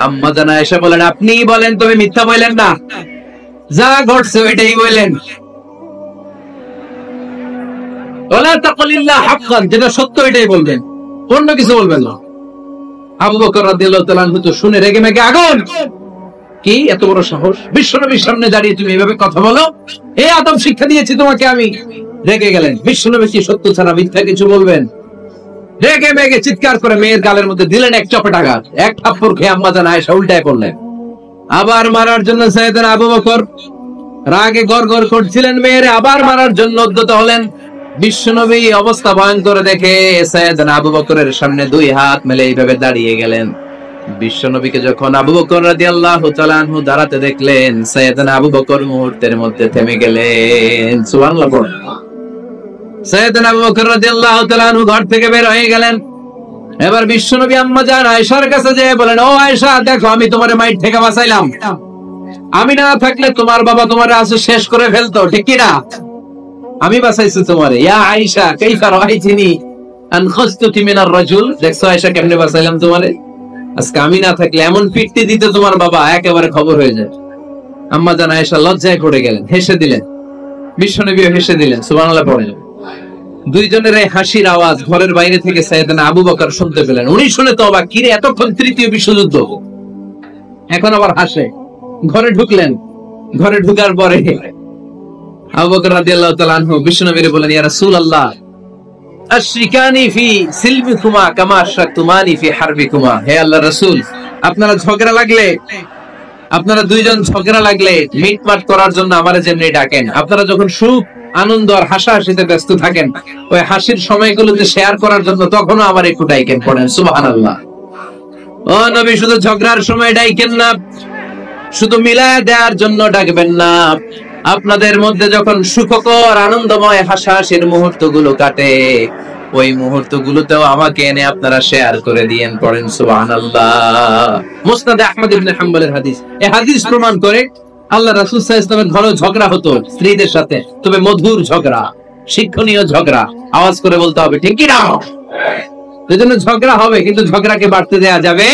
আম্মা জান আয়েশা বলেন, আপনিই বলেন, তুমি মিথ্যা বললেন না, যা ঘটছে ওইটাই বললেন। ওয়ালা তাকুলিল্লাহ হাক্কান, যেটা সত্য এটাই বলবেন, অন্য কিছু বলবেন না। আবু বকর রাদিয়াল্লাহু তাআলা আনহু তো শুনে রেগে মেগে আগুন। কি এত বড় সাহস, বিশ্বনবীর সামনে দাঁড়িয়ে তুমি এভাবে কথা বলো? এই আদব শিক্ষা দিয়েছি তোমাকে আমি। রেগে গেলেন। বিশ্বনবী কি সত্য ছাড়া মিথ্যা কিছু বলবেন? রেগে মেগে চিৎকার করে মেয়ের গালের মধ্যে দিলেন এক চপেটাঘাত। এক থাপ্পড় খেয়ে আম্মা জান আয়েশা উল্টায় পড়লেন। আবার মারার জন্য সাইয়েদনা আবু বকর রাগে গড়গড় করছিলেন, মেয়েরে আবার মারার জন্য উদ্যত হলেন। বিশ্বনবী অবস্থা ভয়ঙ্কর দেখে সাইয়েদনা আবু বকরের সামনে দুই হাত মেলে এইভাবে দাঁড়িয়ে গেলেন। বিশ্বনবীকে যখন আবু বকর রাদিয়াল্লাহু তাআলা আনহু দাঁড়াতে দেখলেন, সাইয়েদনা আবু বকর মুহূর্তের মধ্যে থেমে গেলেন। সুবহানাল্লাহ। সাইয়েদনা আবু বকর রাদিয়াল্লাহু তাআলা আনহু ঘর থেকে বের হয়ে গেলেন। এবার বিশ্বনবী আম্মা জান আয়েশার কাছে যেয়ে বলেন, ও আয়েশা দেখো, আমি তোমারে মাইর থেকে বাঁচাইলাম। আমি না থাকলে তোমার বাবা তোমারে আজ শেষ করে ফেলতো, ঠিক কি না? আমি বাঁচাইছি তোমারে। ইয়া আয়েশা কাইফা রাআইতিনি আন খাসতুকি মিনার রাজুল, দেখছো আয়েশা কেমনে বাঁচাইলাম তোমারে? আজকে আমি না থাকলে এমন পিটতে দিতে তোমার বাবা একেবারে খবর হয়ে যায়। আম্মা জান আয়েশা লজ্জায় পড়ে গেলেন, হেসে দিলেন। বিশ্বনবীও হেসে দিলেন। সুবহানাল্লাহ পড়লেন। দুইজনের এই হাসির আওয়াজ ঘরের বাইরে থেকে সাইয়েদনা আবু বকর শুনতে পেলেন। উনি শুনে তো অবাক, কিরে এতক্ষণ তৃতীয় বিশ্বযুদ্ধ, এখন আবার হাসে। ঘরে ঢুকলেন। ঘরে ঢুকার পরে আবু বকর রাদিয়াল্লাহু তাআলা আনহু বিশ্বনবীকে বলেন, ইয়া রাসূলুল্লাহ আশরিকানি ফি সিলমিকুমা কামা আশরাকতুমানি ফি হারবিকুমা। হে আল্লাহর রাসূল, আপনারা ঝগড়া লাগলে, আপনারা দুইজন ঝগড়া লাগলে মিটমাট করার জন্য আমারে যেমনি ডাকেন, আপনারা যখন সুখ আনন্দ আর হাসাহাসিতে ব্যস্ত থাকেন, ওই হাসির সময়গুলোতে শেয়ার করার জন্য তখনও আমার একটু ডাইকেন। পড়েন সুবহানাল্লাহ। ও নবী, শুধু ঝগড়ার সময় ডাইকেন না, শুধু মিলায় দেওয়ার জন্য ডাকবেন না। আপনাদের মধ্যে যখন সুখকর আনন্দময় হাসাহাসির মুহূর্তগুলো কাটে, ওই মুহূর্তগুলোতেও আমাকে এনে আপনারা শেয়ার করে দিয়েন। পড়েন সুবহানাল্লাহ। মুসনাদে আহমদ ইবনে হাম্বলের হাদিস। এই হাদিস প্রমাণ করে আল্লাহ রাসূল সাল্লাল্লাহু আলাইহি ওয়াসাল্লামের ঘরে ঝগড়া হতো স্ত্রীদের সাথে, তবে মধুর ঝগড়া, শিক্ষণীয় ঝগড়া, আওয়াজ করে বলতে হবে, ঠিক কি না? এজন্য ঝগড়া হবে, কিন্তু ঝগড়াকে বাড়তে দেয়া যাবে।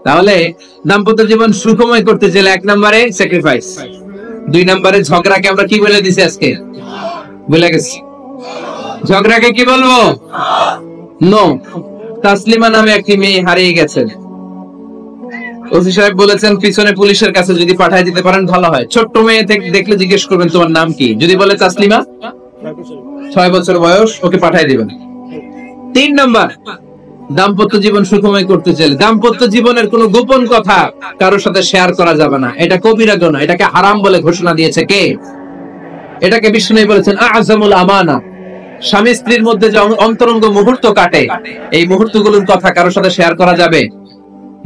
তাহলে দাম্পত্য জীবন সুখময় করতে চাইলে 1 নম্বরে স্যাক্রিফাইস, 2 নম্বরে ঝগড়াকে আমরা কি বলে দিছি আজকে? ভুলে গেছি। ঝগড়াকে কি বলবো? নো। তাসলিমা নামে একটি মেয়ে হারিয়ে গেছেন। ওসি সাহেব বলেছেন পিছনে পুলিশের কাছে যদি পাঠায় দিতে পারেন ভালো হয়। ছোট্ট মেয়ে দেখলে জিজ্ঞেস করবেন তোমার নাম কি, যদি বলে তাসলিমা, 6 বছর বয়স, ওকে পাঠায় দিবেন। 3 নাম্বার, দাম্পত্য জীবন সুখময় করতে চাইলে দাম্পত্য জীবনের কোনো গোপন কথা কারোর সাথে শেয়ার করা যাবে না। এটা কবিরা গুনাহ, এটাকে হারাম বলে ঘোষণা দিয়েছে কে? এটাকে বিষ্ণু বলেছেন আযমুল আমানা। স্বামী স্ত্রীর মধ্যে যে অন্তরঙ্গ মুহূর্ত কাটে, এই মুহূর্তগুলোর কথা কারোর সাথে শেয়ার করা যাবে?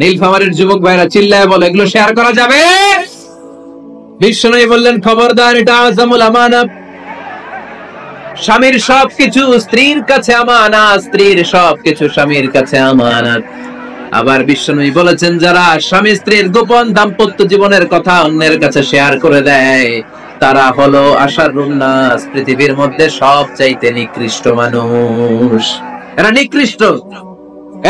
নীলফামারীর যুবক ভাইরা চিল্লায় বলে, এগুলো শেয়ার করা যাবে? বিষ্ণু বললেন, খবরদার, এটা আযমুল আমানা। স্বামীর সবকিছু স্ত্রীর কাছে আমানত, স্ত্রীর সবকিছু স্বামীর কাছে আমানত। আবার বিষ্ণু বলেছেন, যারা স্বামী স্ত্রীর গোপন দাম্পত্য জীবনের কথা অন্যের কাছে শেয়ার করে দেয়, তারা হলো আশারুন নাস, পৃথিবীর মধ্যে সবচাইতে নিকৃষ্ট মানুষ। এরা নিকৃষ্ট,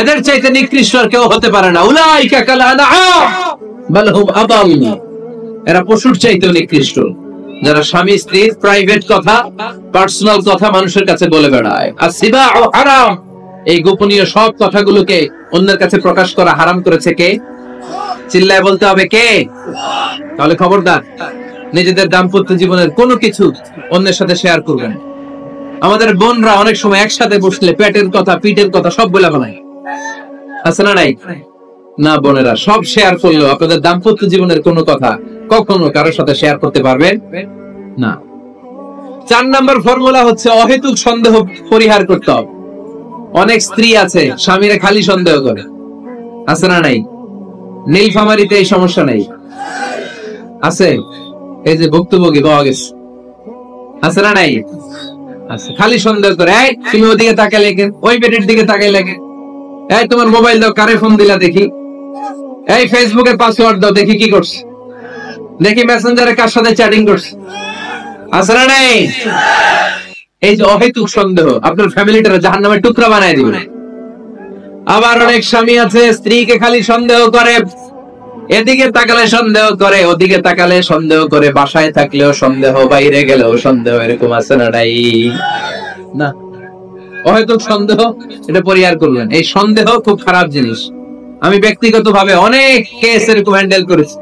এদের চাইতে নিকৃষ্ট আর কেউ হতে পারে না। উলাইকা কাল আনআম বাল হুম আদাল, এরা পশুর চাইতেও নিকৃষ্ট, যারা স্বামী স্ত্রীর প্রাইভেট কথা, পার্সোনাল কথা মানুষের কাছে বলে বেড়ায়। আর সিবাউ হারাম, এই গোপনীয় সব কথাগুলোকে অন্যের কাছে প্রকাশ করা হারাম করেছে কে? চিল্লায় বলতে হবে কে? তাহলে খবরদার, নিজেদের দাম্পত্য জীবনের কোনো কিছু অন্যের সাথে শেয়ার করবেন। আমাদের বোনরা অনেক সময় একসাথে বসলে পেটের কথা, পিঠের কথা সব বলে বানায়, আছে না নাই? না বোনেরা, সব শেয়ার করলেও আপনাদের দাম্পত্য জীবনের কোনো কথা কখনো কারোর সাথে শেয়ার করতে পারবেন না। 4 নম্বর ফর্মুলা হচ্ছে অহেতুক সন্দেহ পরিহার করতে হবে। অনেক স্ত্রী আছে স্বামীরে খালি সন্দেহ করে, আছে না নাই? নীলফামারীতে এই সমস্যা নেই, আছে? এই যে ভুক্তভোগী পাওয়া গেছে, আছে না নাই? আছে, খালি সন্দেহ করে। এই তুমি ওদিকে তাকাই লেগে, ওই বেডের দিকে তাকাই লেগে, এই তোমার মোবাইল দাও, কারে ফোন দিলা দেখি, এই ফেসবুকের পাসওয়ার্ড দাও দেখি কি করছে, দেখি মেসেঞ্জারে কার সাথে চ্যাটিং করছে, আছে না নাই? এই যে অহেতুক সন্দেহ আপনার ফ্যামিলিটারে জাহান্নামের টুকরা বানায় দিবে। আবার অনেক স্বামী আছে স্ত্রীকে খালি সন্দেহ করে, এদিকে তাকালে সন্দেহ করে, ওদিকে তাকালে সন্দেহ করে, বাসায় থাকলেও সন্দেহ, বাইরে গেলেও সন্দেহ, এরকম আছে না নাই? না, অহেতুক সন্দেহ এটা পরিহার করবেন। এই সন্দেহ খুব খারাপ জিনিস। আমি ব্যক্তিগতভাবে অনেক কেস এরকম হ্যান্ডেল করেছি।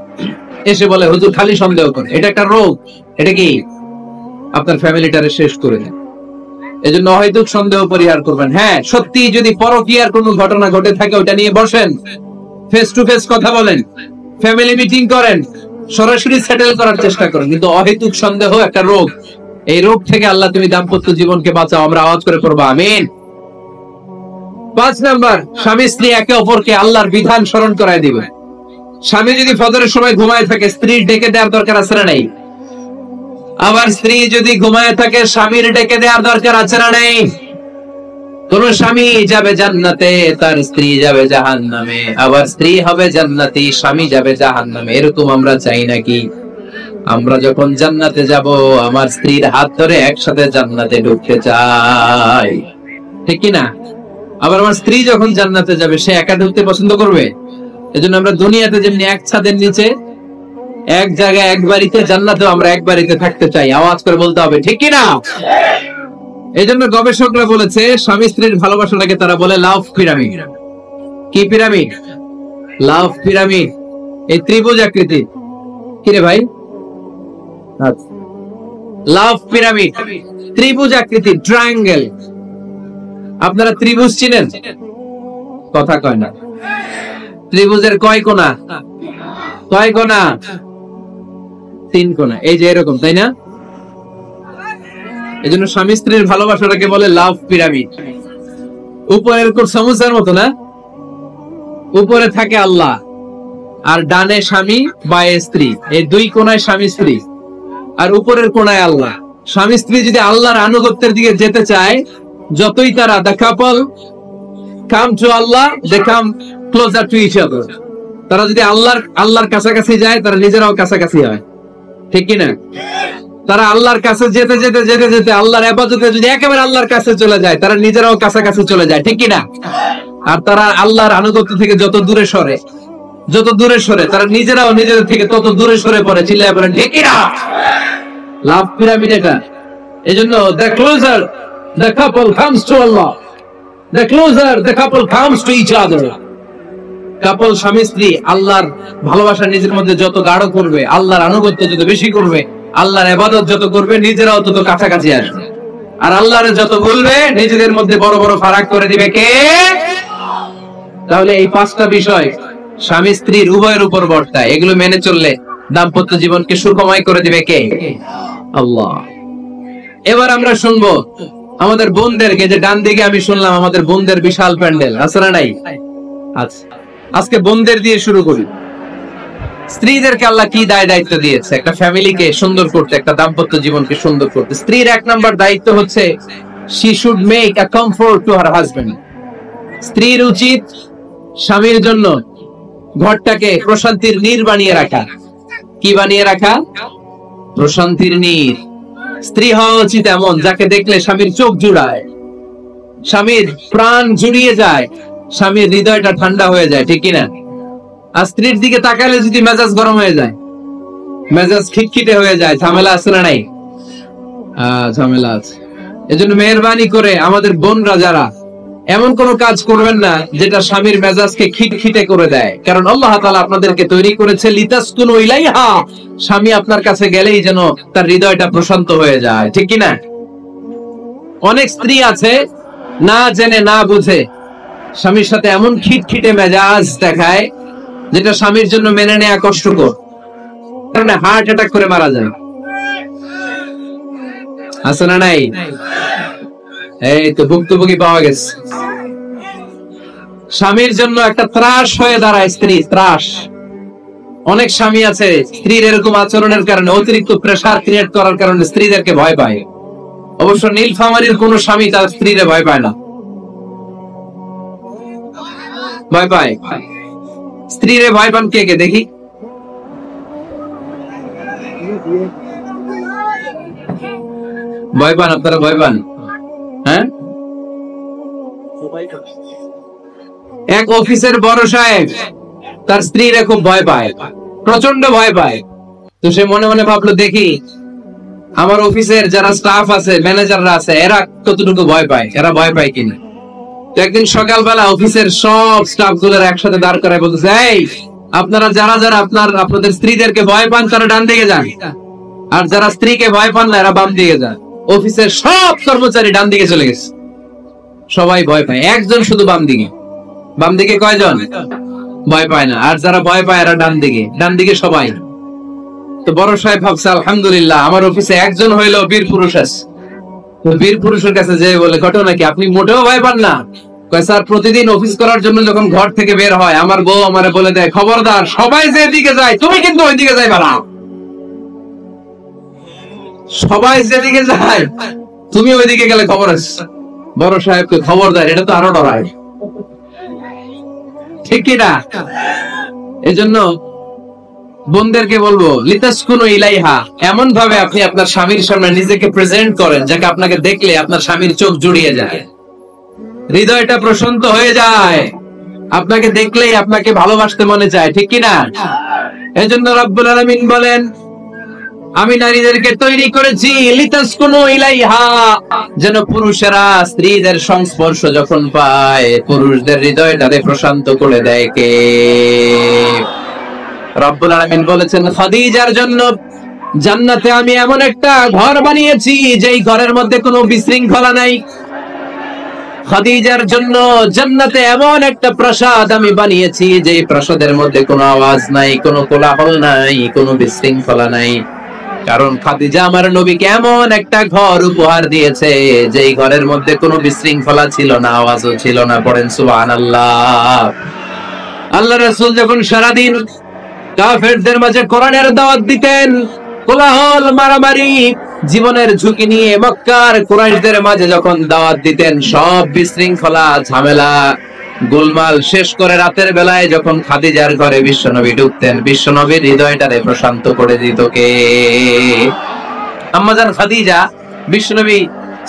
এসে বলে হুজুর খালি সন্দেহ করে, এটা একটা রোগ। এটা কি আপনার ফ্যামিলিটারে শেষ করে দেয়। এজন্য অহেতুক সন্দেহ পরিহার করবেন। হ্যাঁ, সত্যি যদি পরকীয়ার কোনো ঘটনা ঘটে থাকে ওটা নিয়ে বসেন, ফেস টু ফেস কথা বলেন, ফ্যামিলি মিটিং করেন, সরাসরি সেটেল করার চেষ্টা করেন। কিন্তু অহেতুক সন্দেহ একটা রোগ। এই রোগ থেকে আল্লাহ তুমি দাম্পত্য জীবনকে বাঁচাও, আমরা আওয়াজ করে পড়বো আমিন। 5 নাম্বার, স্বামী স্ত্রী একে অপরকে আল্লাহর বিধান স্মরণ করায় দিবে। স্বামী যদি ফজরের সময় ঘুমায় থাকে, স্ত্রীর ডেকে দেওয়ার দরকার আছে না নাই? আবার স্ত্রী যদি ঘুমায় থাকে, স্বামীর ডেকে দেওয়ার দরকার আছে না নাই? কোন স্বামী যাবে জান্নাতে, তার স্ত্রী যাবে জাহান্নামে, আবার স্ত্রী হবে জান্নাতি, স্বামী যাবে জাহান্নামে। এরকম আমরা চাই নাকি? আমরা যখন জান্নাতে যাব, আমার স্ত্রীর হাত ধরে একসাথে জান্নাতে ঢুকতে চাই, ঠিক কি না? আবার আমার স্ত্রী যখন জান্নাতে যাবে, সে একা ঢুকতে পছন্দ করবে? এজন্য আমরা দুনিয়াতে যেমনি এক ছাদের নিচে, এক জায়গায়, এক বাড়িতে, জান্নাতেও আমরা এক বাড়িতে থাকতে চাই। আওয়াজ করে বলতে হবে ঠিক কি না? এই জন্য গবেষকরা বলেছে স্বামী স্ত্রীর ভালোবাসাটাকে তারা বলে লাভ পিরামিড। কি পিরামিড? লাভ পিরামিড। এই ত্রিভুজ আকৃতি। কি রে ভাই? লাভ পিরামিড, ত্রিভুজ আকৃতি, ট্রায়াঙ্গেল। আপনারা ত্রিভুজ চিনেন? কথা কয় না। ত্রিভুজের কয় কোণা? কয় কোণা? 3 কোণা। এই যে এরকম, তাই না? এজন্য স্বামী স্ত্রীর ভালোবাসাটাকে বলে লাভ পিরামিড। উপরে এরকম সমুচার মতো না, উপরে থাকে আল্লাহ, আর ডানে স্বামী, বায়ে স্ত্রী। এই 2 কোণায় স্বামী স্ত্রী, আর উপরের কোণায় আল্লাহ। স্বামী স্ত্রী যদি আল্লাহর আনুগত্যের দিকে যেতে চায়, যতই তারা the couple come to Allah, they come closer to each other। তারা যদি আল্লাহর কাছাকাছি যায়, তারা নিজেরাও কাছাকাছি হয়, ঠিক কি না? তারা আল্লাহর কাছে যেতে যেতে যেতে যেতে আল্লাহর ইবাদতে যদি একেবারে আল্লাহর কাছে চলে যায়, তারা নিজেরাও কাছাকাছি চলে যায়, ঠিক কি না? আর তারা আল্লাহর আনুগত্য থেকে যত দূরে সরে, তারা নিজেরাও নিজেদের থেকে তত দূরে সরে পড়ে। চিল্লায় বলেন ঠিক কি না? লাভ পিরামিড এটা। এজন্য the closer the couple comes to Allah, the closer the couple comes to each other। কাপল স্বামী স্ত্রী আল্লাহর ভালোবাসা নিজের মধ্যে যত গাঢ় করবে, আল্লাহর আনুগত্য যত বেশি করবে, আল্লাহর ইবাদত যত করবে, নিজেরাও তত কাছাকাছি আসবে। আর আল্লাহরে যত বলবে, নিজেদের মধ্যে বড় বড় ফারাক করে দিবে কে? তাহলে এই 5টা বিষয় স্বামী স্ত্রীর উভয়ের উপর বর্তায়। এগুলো মেনে চললে দাম্পত্য জীবনকে সুখময় করে দিবে কে? আল্লাহ। এবার আমরা শুনবো আমাদের বোনদেরকে। যে ডান দিকে আমি শুনলাম আমাদের বোনদের বিশাল প্যান্ডেল, আছে না নাই? আচ্ছা, আজকে বোনদের দিয়ে শুরু করি। স্ত্রীদেরকে আল্লাহ কি দায়িত্ব দিয়েছে একটা ফ্যামিলিকে সুন্দর করতে, একটা দাম্পত্য জীবনকে সুন্দর করতে? স্ত্রীর 1 নম্বর দায়িত্ব হচ্ছে she should make a comfort to her husband। স্ত্রীর উচিত স্বামীর জন্য ঘরটাকে প্রশান্তির নীড় বানিয়ে রাখা। কি বানিয়ে রাখা? প্রশান্তির নীর। স্ত্রী হওয়া উচিত এমন যাকে দেখলে স্বামীর চোখ জুড়ায়, স্বামীর প্রাণ জুড়িয়ে যায়, স্বামীর হৃদয়টা ঠান্ডা হয়ে যায়, ঠিক কিনা? আর স্ত্রীর দিকে তাকালে যদি মেজাজ গরম হয়ে যায়, মেজাজ খিটখিটে হয়ে যায়, ঝামেলা আছে না নাই? ঝামেলা আছে। এজন্য মেহেরবানি করে আমাদের বোনরা যারা, এমন কোন কাজ করবেন না যেটা স্বামীর মেজাজকে খিটখিটে করে দেয়, কারণ আল্লাহ তাআলা আপনাদেরকে তৈরি করেছে লিতাসকুনু ইলাইহা, স্বামী আপনার কাছে গেলেই যেন তার হৃদয়টা প্রশান্ত হয়ে যায়, ঠিক কিনা? অনেক স্ত্রী আছে না জেনে না বুঝে স্বামীর সাথে এমন খিটখিটে মেজাজ দেখায় যেটা স্বামীর জন্য মেনে নেওয়া কষ্টকর, কারণ হার্ট অ্যাটাক করে মারা যায়। আছে না নাই? এই তো ভুক্তভোগী পাওয়া গেছে। স্বামীর জন্য একটা ত্রাস হয়ে দাঁড়ায় স্ত্রী, ত্রাস। অনেক স্বামী আছে স্ত্রীর এরকম আচরণের কারণে, অতিরিক্ত প্রেসার ক্রিয়েট করার কারণে স্ত্রীদেরকে ভয় পায়। অবশ্য নীলফামারীর কোন স্বামী তার স্ত্রীরে ভয় পায় না। ভয় পায়? স্ত্রীরে ভয় পান কে কে দেখি? ভয় পান আপনারা? ভয় পান? হ্যাঁ, এক অফিসের বড় সাহেব তার স্ত্রীরা খুব ভয় পায়, প্রচন্ড ভয় পায়। তো সে মনে মনে ভাবলো, দেখি আমার অফিসের যারা স্টাফ আছে, ম্যানেজাররা আছে, এরা কতটুকু ভয় পায়, এরা ভয় পায় কিনা। তো একদিন সকালবেলা অফিসের সব স্টাফ গুলোর একসাথে দাঁড় করায় বলতেছে, এই আপনারা যারা যারা আপনাদের স্ত্রীদেরকে ভয় পান তারা ডান দিকে যান, আর যারা স্ত্রীকে ভয় পান না এরা বাম দিকে যান। অফিসের সব কর্মচারী ডান দিকে চলে গেছে, সবাই ভয় পায়, একজন শুধু বাম দিকে। বাম দিকে কয়জন? ভয় পায় না। আর যারা ভয় পায় এরা ডান দিকে, ডান দিকে সবাই। তো বড় সাহেব ভাবছে, আলহামদুলিল্লাহ আমার অফিসে একজন হইলো বীর পুরুষ আছে। তো বীর পুরুষের কাছে যে বলে, ঘটনা কি, আপনি মোটেও ভয় পান না? কয়, স্যার প্রতিদিন অফিস করার জন্য যখন ঘর থেকে বের হয় আমার বউ আমারে বলে দেয়, খবরদার সবাই যেদিকে যায় তুমি কিন্তু ওইদিকে যাইবা না। সবাই যেদিকে যায় তুমি ওইদিকে গেলে খবর আছে। বড় সাহেবকে খবর দেয়, এটা তো আরো ডরায়, ঠিক কিনা? এজন্য বোনদেরকে বলবো, লিতাসকুনু ইলাইহা, এমন ভাবে আপনি আপনার স্বামীর সামনে নিজেকে প্রেজেন্ট করেন যাকে আপনাকে দেখলে আপনার স্বামীর চোখ জুড়িয়ে যায়, হৃদয়টা প্রশান্ত হয়ে যায়, আপনাকে দেখলেই আপনাকে ভালোবাসতে মনে চায়, ঠিক কিনা? এজন্য রব্বুল আলামিন বলেন, আমি নারীদেরকে তৈরি করেছি লিতাসকুনু ইলাইহা, যেন পুরুষেরা স্ত্রীদের সংস্পর্শ যখন পায় পুরুষদের হৃদয়টাকে প্রশান্ত করে দেয় কে? রব্বুল আলামিন বলেছেন, খাদিজার জন্য জান্নাতে আমি এমন একটা ঘর বানিয়েছি যেই ঘরের মধ্যে কোনো বিশৃঙ্খলা নাই। খাদিজার জন্য জান্নাতে এমন একটা প্রাসাদ আমি বানিয়েছি যেই প্রাসাদের মধ্যে কোনো আওয়াজ নাই, কোনো কোলাহল নাই, কোনো বিশৃঙ্খলা নাই। কারণ খাদিজা আমার নবীকে এমন একটা ঘর উপহার দিয়েছে যেই ঘরের মধ্যে কোনো বিশৃঙ্খলা ছিল না, আওয়াজও ছিল না। পড়েন সুবহানাল্লাহ। আল্লাহ রাসূল যখন সারাদিন কাফেরদের মাঝে কোরআনের দাওয়াত দিতেন, কোলাহল মারামারি জীবনের ঝুঁকি নিয়ে মক্কার কুরাইশদের মাঝে যখন দাওয়াত দিতেন, সব বিশৃঙ্খলা ঝামেলা গোলমাল শেষ করে রাতের বেলায় যখন খাদিজার ঘরে বিশ্বনবী ঢুকতেন, বিশ্বনবীর হৃদয়টারে প্রশান্ত করে দিত কে? আম্মাজান খাদিজা বিশ্বনবী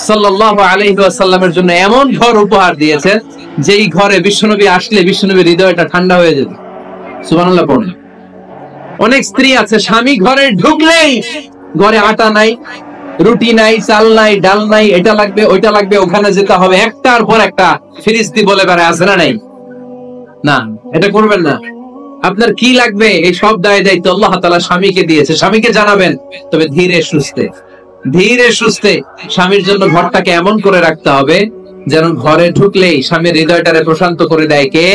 সাল্লাল্লাহু আলাইহি ওয়াসাল্লামের জন্য এমন ঘর উপহার দিয়েছেন যেই ঘরে বিশ্বনবী আসলে বিশ্বনবীর হৃদয়টা ঠান্ডা হয়ে যেত। সুবহানাল্লাহ পড়ুন। অনেক স্ত্রী আছে স্বামী ঘরে ঢুকলেই ঘরে আটা নাই, রুটি নাই, চাল নাই, ডাল নাই, এটা লাগবে ওইটা লাগবে, ওখানে যেতে হবে, একটার পর একটা ফিরিস্তি বলে বেড়ায়, আছে না নাই? না, এটা করবেন না। আপনার কি লাগবে এই সব দায় দায়িত্ব আল্লাহ তাআলা স্বামীকে দিয়েছে, স্বামীকে জানাবেন। তবে ধীরে সুস্থে, ধীরে সুস্থে স্বামীর জন্য ঘরটাকে এমন করে রাখতে হবে যেন ঘরে ঢুকলেই স্বামীর হৃদয়টারে প্রশান্ত করে দেয় কে?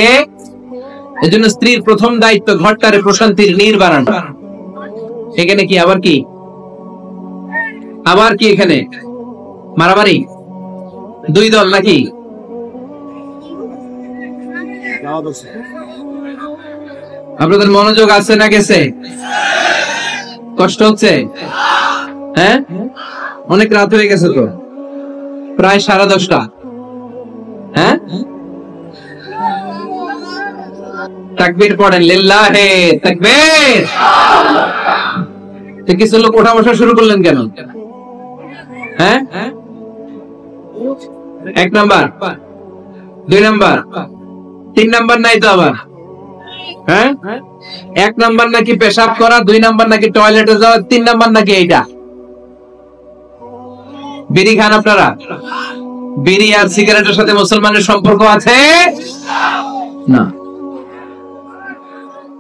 এজন্য স্ত্রীর প্রথম দায়িত্ব ঘরটারে প্রশান্তির নীড় বানানো। এখানে কি আবার কি, আবার কি এখানে মারামারি? দুই দল নাকি? আপনাদের মনোযোগ আছে না গেছে? কষ্ট হচ্ছে? হ্যাঁ, অনেক রাত হয়ে গেছে তো, প্রায় 10:30। হ্যাঁ, তাকবীর পড়েন, লিল্লাহে তাকবীর। তো কিছু লোক ওঠা বসা শুরু করলেন কেন? হ্যাঁ, 1 নাম্বার, 2 নাম্বার, 3 নাম্বার নাই তো আবার? হ্যাঁ, 1 নাম্বার নাকি পেশাব করা, 2 নাম্বার নাকি টয়লেটে যাওয়া, 3 নাম্বার নাকি এইটা। বিড়ি খান আপনারা? বিড়ি আর সিগারেটের সাথে মুসলমানের সম্পর্ক আছে না।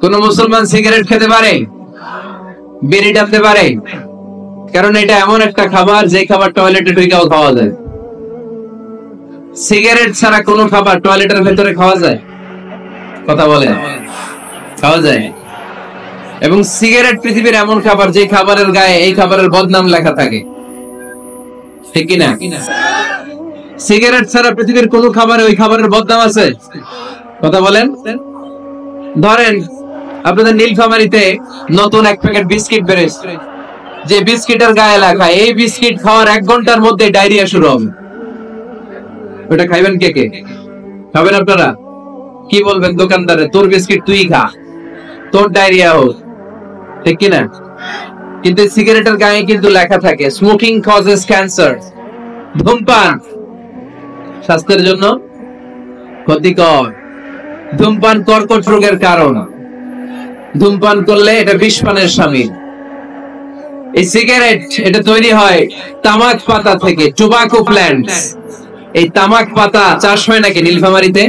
কোন মুসলমান সিগারেট খেতে পারে, বিড়ি টানতে পারে? কারণ এটা এমন একটা খাবার যে খাবার টয়লেটে ঢুকেও খাওয়া যায়। সিগারেট ছাড়া কোন খাবার টয়লেটের ভেতরে খাওয়া যায়? কথা বলে খাওয়া যায়। এবং সিগারেট পৃথিবীর এমন খাবার যে খাবারের গায়ে এই খাবারের বদনাম লেখা থাকে, ঠিক কিনা? সিগারেট ছাড়া পৃথিবীর কোন খাবারে ওই খাবারের বদনাম আছে? কথা বলেন। ধরেন আপনাদের নীলফামারীতে নতুন 1 প্যাকেট বিস্কিট বেরিয়েছে, যে বিস্কিটের গায়ে লেখা এই বিস্কিট খাওয়ার 1 ঘন্টার মধ্যে ডায়রিয়া শুরু হবে। ওটা খাইবেন কে কে? খাবেন আপনারা? কি বলবেন দোকানদারে, তোর বিস্কিট তুই খা, তোর ডায়রিয়া হোক, ঠিক কিনা? কিন্তু সিগারেটের গায়ে কিন্তু লেখা থাকে স্মোকিং কজেস ক্যান্সার, ধূমপান স্বাস্থ্যের জন্য ক্ষতিকর, ধূমপান কর্কট রোগের কারণ, ধূমপান করলে এটা বিষপানের শামিল। এই সিগারেট এটা তৈরি হয় তামাক পাতা থেকে, টোবাকো প্ল্যান্টস। এই তামাক পাতা চাষ হয় নাকি নীলফামারীতে?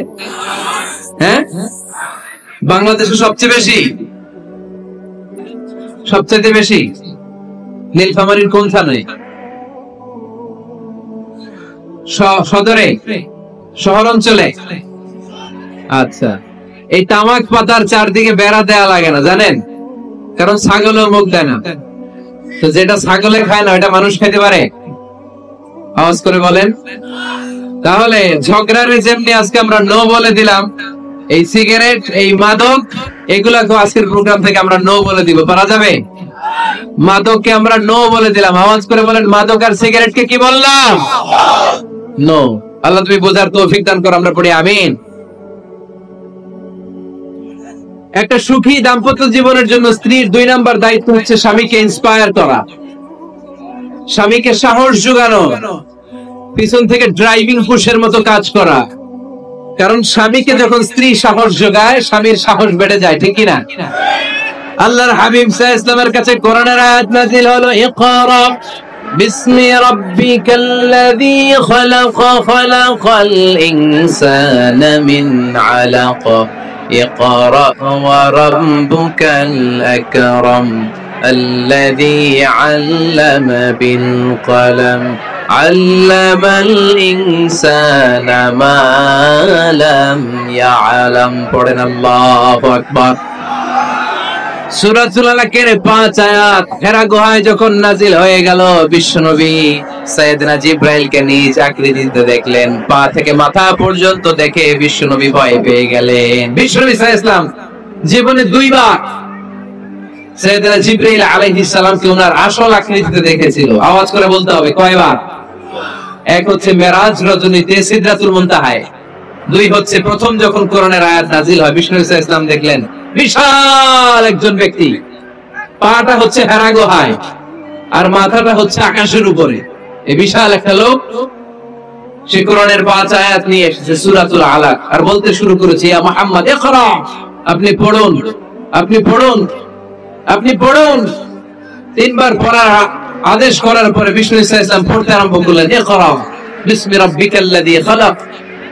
হ্যাঁ, বাংলাদেশে সবচেয়ে বেশি, সবচেয়ে বেশি নীলফামারীর কোন থানায়? সদরে, শহর অঞ্চলে? আচ্ছা, এই তামাক পাতার চারদিকে বেড়া দেয়া লাগে না জানেন? কারণ ছাগলও মুখ দেয় না। তো যেটা ছাগলে খায় না ওটা মানুষ খেতে পারে? আওয়াজ করে বলেন। তাহলে ঝগড়ারে যেমনি আজকে আমরা নো বলে দিলাম, এই সিগারেট, এই মাদক, এগুলাকে আজকের প্রোগ্রাম থেকে আমরা নো বলে দিব। পারা যাবে? মাদককে আমরা নো বলে দিলাম। আওয়াজ করে বলেন, মাদক আর সিগারেটকে কি বললাম? নো। আল্লাহ তুমি বোঝার তৌফিক দান করো, আমরা পড়ি আমিন। একটা সুখী দাম্পত্য জীবনের জন্য স্ত্রীর 2 নাম্বার দায়িত্ব হচ্ছে স্বামীকে ইন্সপায়ার করা, স্বামীকে সাহস যোগানো, পিছন থেকে ড্রাইভিং পুশের মতো কাজ করা। কারণ স্বামীকে যখন স্ত্রী সাহস যোগায়, স্বামীর সাহস বেড়ে যায়, ঠিক কিনা? আল্লাহর হাবিব সাল্লাল্লাহু আলাইহি ওয়াসাল্লামের কাছে কোরআনের আয়াত নাযিল হলো, ইকরা বিসমি রাব্বিকাল্লাযী খালাক, খালাকাল ইনসানা মিন আলাক, ইকরা ওয়া রাব্বুকাল আকরাম الذي علم بالقلم علم الإنسان ما لم يعلم পড়েন আল্লাহু আকবার। সূরাতুল আলাকের 5 আয়াত হেরা গুহায় যখন নাজিল হয়ে গেল, বিশ্বনবী সাইয়েদনা জিবরাইলকে নিজ আকৃতিতে দেখলেন, পা থেকে মাথা পর্যন্ত দেখে বিশ্বনবী ভয় পেয়ে গেলেন। বিশ্বনবী সাল্লাল্লাহু আলাইহি ওয়াসাল্লাম জীবনে 2 বার সাইয়েদনা জিবরাইল আলাইহিস সালামকে ওনার আসল আকৃতিতে দেখেছিল। আওয়াজ করে বলতে হবে কয়বার? 1 হচ্ছে মেরাজ রজনীতে সিদরাতুল মুনতাহায়, 2 হচ্ছে প্রথম যখন কোরআনের আয়াত নাজিল হয়, বিষ্ণু সাল্লাল্লাহু আলাইহি ওয়াসাল্লাম দেখলেন বিশাল একজন ব্যক্তি, পাটা হচ্ছে হেরা গুহায় আর মাথাটা হচ্ছে আকাশের উপরে। এই বিশাল একটা লোক সে কোরআনের 5 আয়াত নিয়ে এসেছে সূরাতুল আলাক, আর বলতে শুরু করেছে, ইয়া মুহাম্মদ ইকরা, আপনি পড়ুন, আপনি পড়ুন, আপনি পড়ুন। 3 বার পড়ার আদেশ করার পরে বিষ্ণু সাল্লাল্লাহু আলাইহি ওয়াসাল্লাম পড়তে আরম্ভ করলেন, ইকরা বিসমি রাব্বিকাল্লাযী খালাক,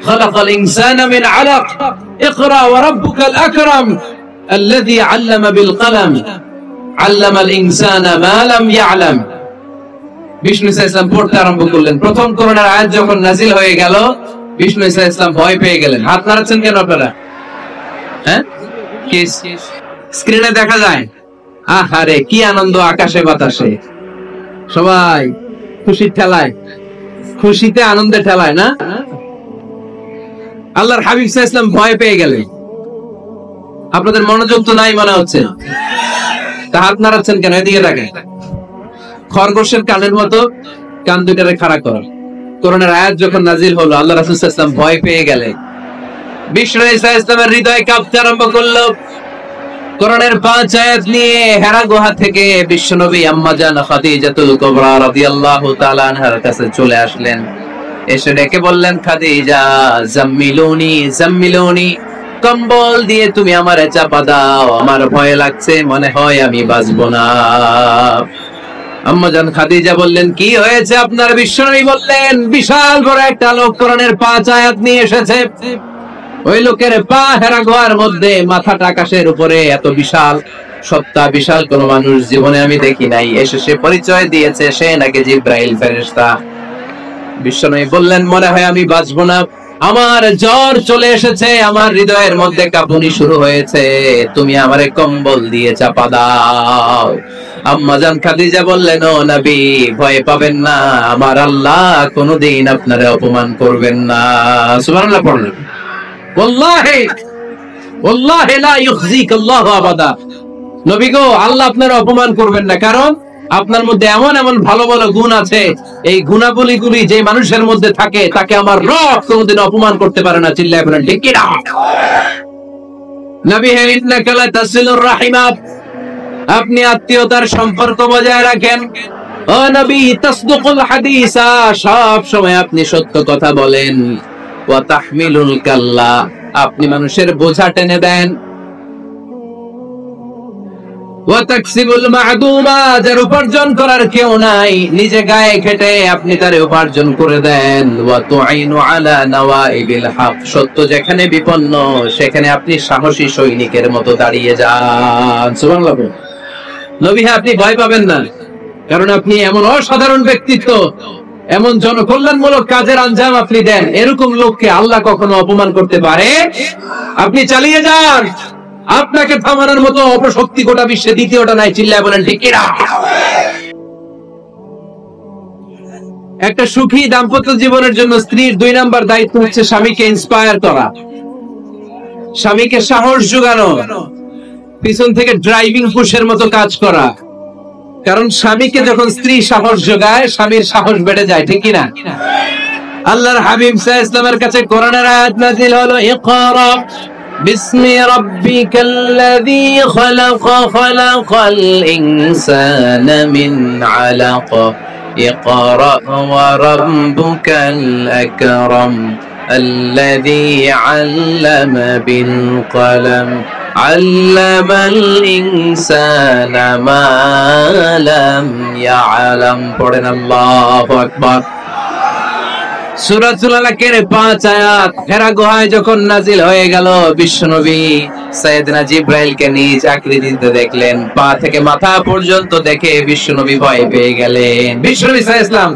খালাকাল ইনসানা মিন আলাক, ইকরা ওয়া রাব্বুকাল আকরাম الذي علم بالقلم علم الانسان ما لم يعلم। বিষ্ণু সাল্লাল্লাহু আলাইহি ওয়াসাল্লাম পড়তে আরম্ভ করলেন। প্রথম কোরআনের আয়াত যখন নাযিল হয়ে গেল, বিষ্ণু সাল্লাল্লাহু আলাইহি ওয়াসাল্লাম ভয় পেয়ে গেলেন। হাত নাড়াচ্ছেন কেন আপনারা? হ্যাঁ, কি স্ক্রিনে দেখা যায়? আহারে কি আনন্দ আকাশে বাতাসে, সবাই খুশির ঠেলায়, খুশিতে আনন্দে ঠেলায় না? আল্লাহর হাবিব সাল্লাল্লাহু আলাইহি ওয়াসাল্লাম ভয় পেয়ে গেলেন। আপনাদের মনোযোগ তো নাই মনে হচ্ছে, তা হাত নাড়াচ্ছেন কেন? এদিকে দেখেন, খরগোশের কানের মতো কান দুইটারে খাড়া কর। কোরআনের আয়াত যখন নাজিল হলো, আল্লাহ রাসূল সাল্লাল্লাহু আলাইহি ওয়াসাল্লাম ভয় পেয়ে গেলেন। বিষ্ণু সাল্লাল্লাহু আলাইহি ওয়াসাল্লামের হৃদয় কাঁপতে আরম্ভ করলো। কোরআনের 5 আয়াত নিয়ে হেরা গুহা থেকে বিশ্বনবী আম্মাজান খাদিজাতুল কুবরা রাদিয়াল্লাহু তাআলা আনহার কাছে চলে আসলেন। এসে ডেকে বললেন, খাদিজা জাম্মিলুনি জাম্মিলুনি, কম্বল দিয়ে তুমি আমারে চাপা দাও, আমার ভয় লাগছে, মনে হয় আমি বাঁচবো না। আম্মাজান খাদিজা বললেন, কি হয়েছে আপনার? বিশ্বনবী বললেন, বিশাল বড় একটা লোক কোরআনের 5 আয়াত নিয়ে এসেছে। ওই লোকের পা হেরা গুহার মধ্যে, মাথাটা আকাশের উপরে, এত বিশাল সত্তা, বিশাল কোন মানুষ জীবনে আমি দেখি নাই। এসে সে পরিচয় দিয়েছে সে নাকি জিব্রাইল ফেরেশতা। বিশ্বনবী বললেন, মনে হয় আমি বাঁচবো না, আমার জ্বর চলে এসেছে, আমার হৃদয়ের মধ্যে কাঁপুনি শুরু হয়েছে, তুমি আমারে কম্বল দিয়ে চাপা দাও। আম্মাজান খাদিজা বললেন, ও নবী, ভয় পাবেন না, আমার আল্লাহ কোনদিন আপনারে অপমান করবেন না। সুবহানাল্লাহ পড়লেন। ওয়াল্লাহি ওয়াল্লাহি লা ইউখজিক আল্লাহু আবাদা। নবী গো, আল্লাহ আপনারে অপমান করবেন না, কারণ আপনার মধ্যে এমন এমন ভালো ভালো গুণ আছে, এই গুণাবলীগুলি যে মানুষের মধ্যে থাকে তাকে আমার রব কোনদিন অপমান করতে পারে না। চিল্লায় বলেন ঠিক কি না? নবী হে, ইন্নাকা লা তাসিলুর রাহিমা, আপনি আত্মীয়তার সম্পর্ক বজায় রাখেন। ও নবী, তাসদুকুল হাদিসা, সব সময় আপনি সত্য কথা বলেন। ওয়া তাহমিলুল কাল্লা, আপনি মানুষের বোঝা টেনে দেন। ওয়া তাকসিবুল মা'দুমা, যার উপার্জন করার কেউ নাই, নিজে গায়ে খেটে আপনি তার উপার্জন করে দেন। ওয়া তুঈনু আলা নাওয়াইবিল হক, সত্য যেখানে বিপন্ন সেখানে আপনি সাহসী সৈনিকের মতো দাঁড়িয়ে যান। সুবহানাল্লাহ। নবী, আপনি ভয় পাবেন না, কারণ আপনি এমন অসাধারণ ব্যক্তিত্ব, এমন জনকল্যাণমূলক কাজের আঞ্জাম আপনি দেন, এরকম লোককে আল্লাহ কখনো অপমান করতে পারে? আপনি চালিয়ে যান, আপনাকে থামানোর মতো অপশক্তি গোটা বিশ্বে দ্বিতীয়টা নাই। চিল্লায় বলেন ঠিক কি না? একটা সুখী দাম্পত্য জীবনের জন্য স্ত্রীর 2 নাম্বার দায়িত্ব হচ্ছে স্বামীকে ইন্সপায়ার করা, স্বামীকে সাহস যোগানো, পিছন থেকে ড্রাইভিং পুশের মতো কাজ করা। কারণ স্বামীকে যখন স্ত্রী সাহস যোগায়, স্বামীর সাহস বেড়ে যায়। ঠিক কি না? আল্লাহর হাবিব সাল্লাল্লাহু আলাইহি ওয়াসাল্লামের কাছে কোরআনের আয়াত নাযিল হলো, ইকরা বিসমি রাব্বিকাল্লাযী খালাক, খালাকাল ইনসানা মিন আলাক, ইকরা ওয়া রাব্বুকাল আকরাম, আল্লাযী আল্লামা বিল কলম, আল্লামাল ইনসানা মা লাম ইয়ালাম। পড়েন আল্লাহু আকবার। সূরাতুল আলাকের 5 আয়াত হেরা গুহায় যখন নাজিল হয়ে গেল, বিশ্বনবী সাইয়েদনা জিব্রাইলকে নিজ আকৃতিতে দেখলেন, পা থেকে মাথা পর্যন্ত দেখে বিশ্বনবী ভয় পেয়ে গেলেন। বিশ্বনবী সাল্লাল্লাহু আলাইহি ওয়াসাল্লাম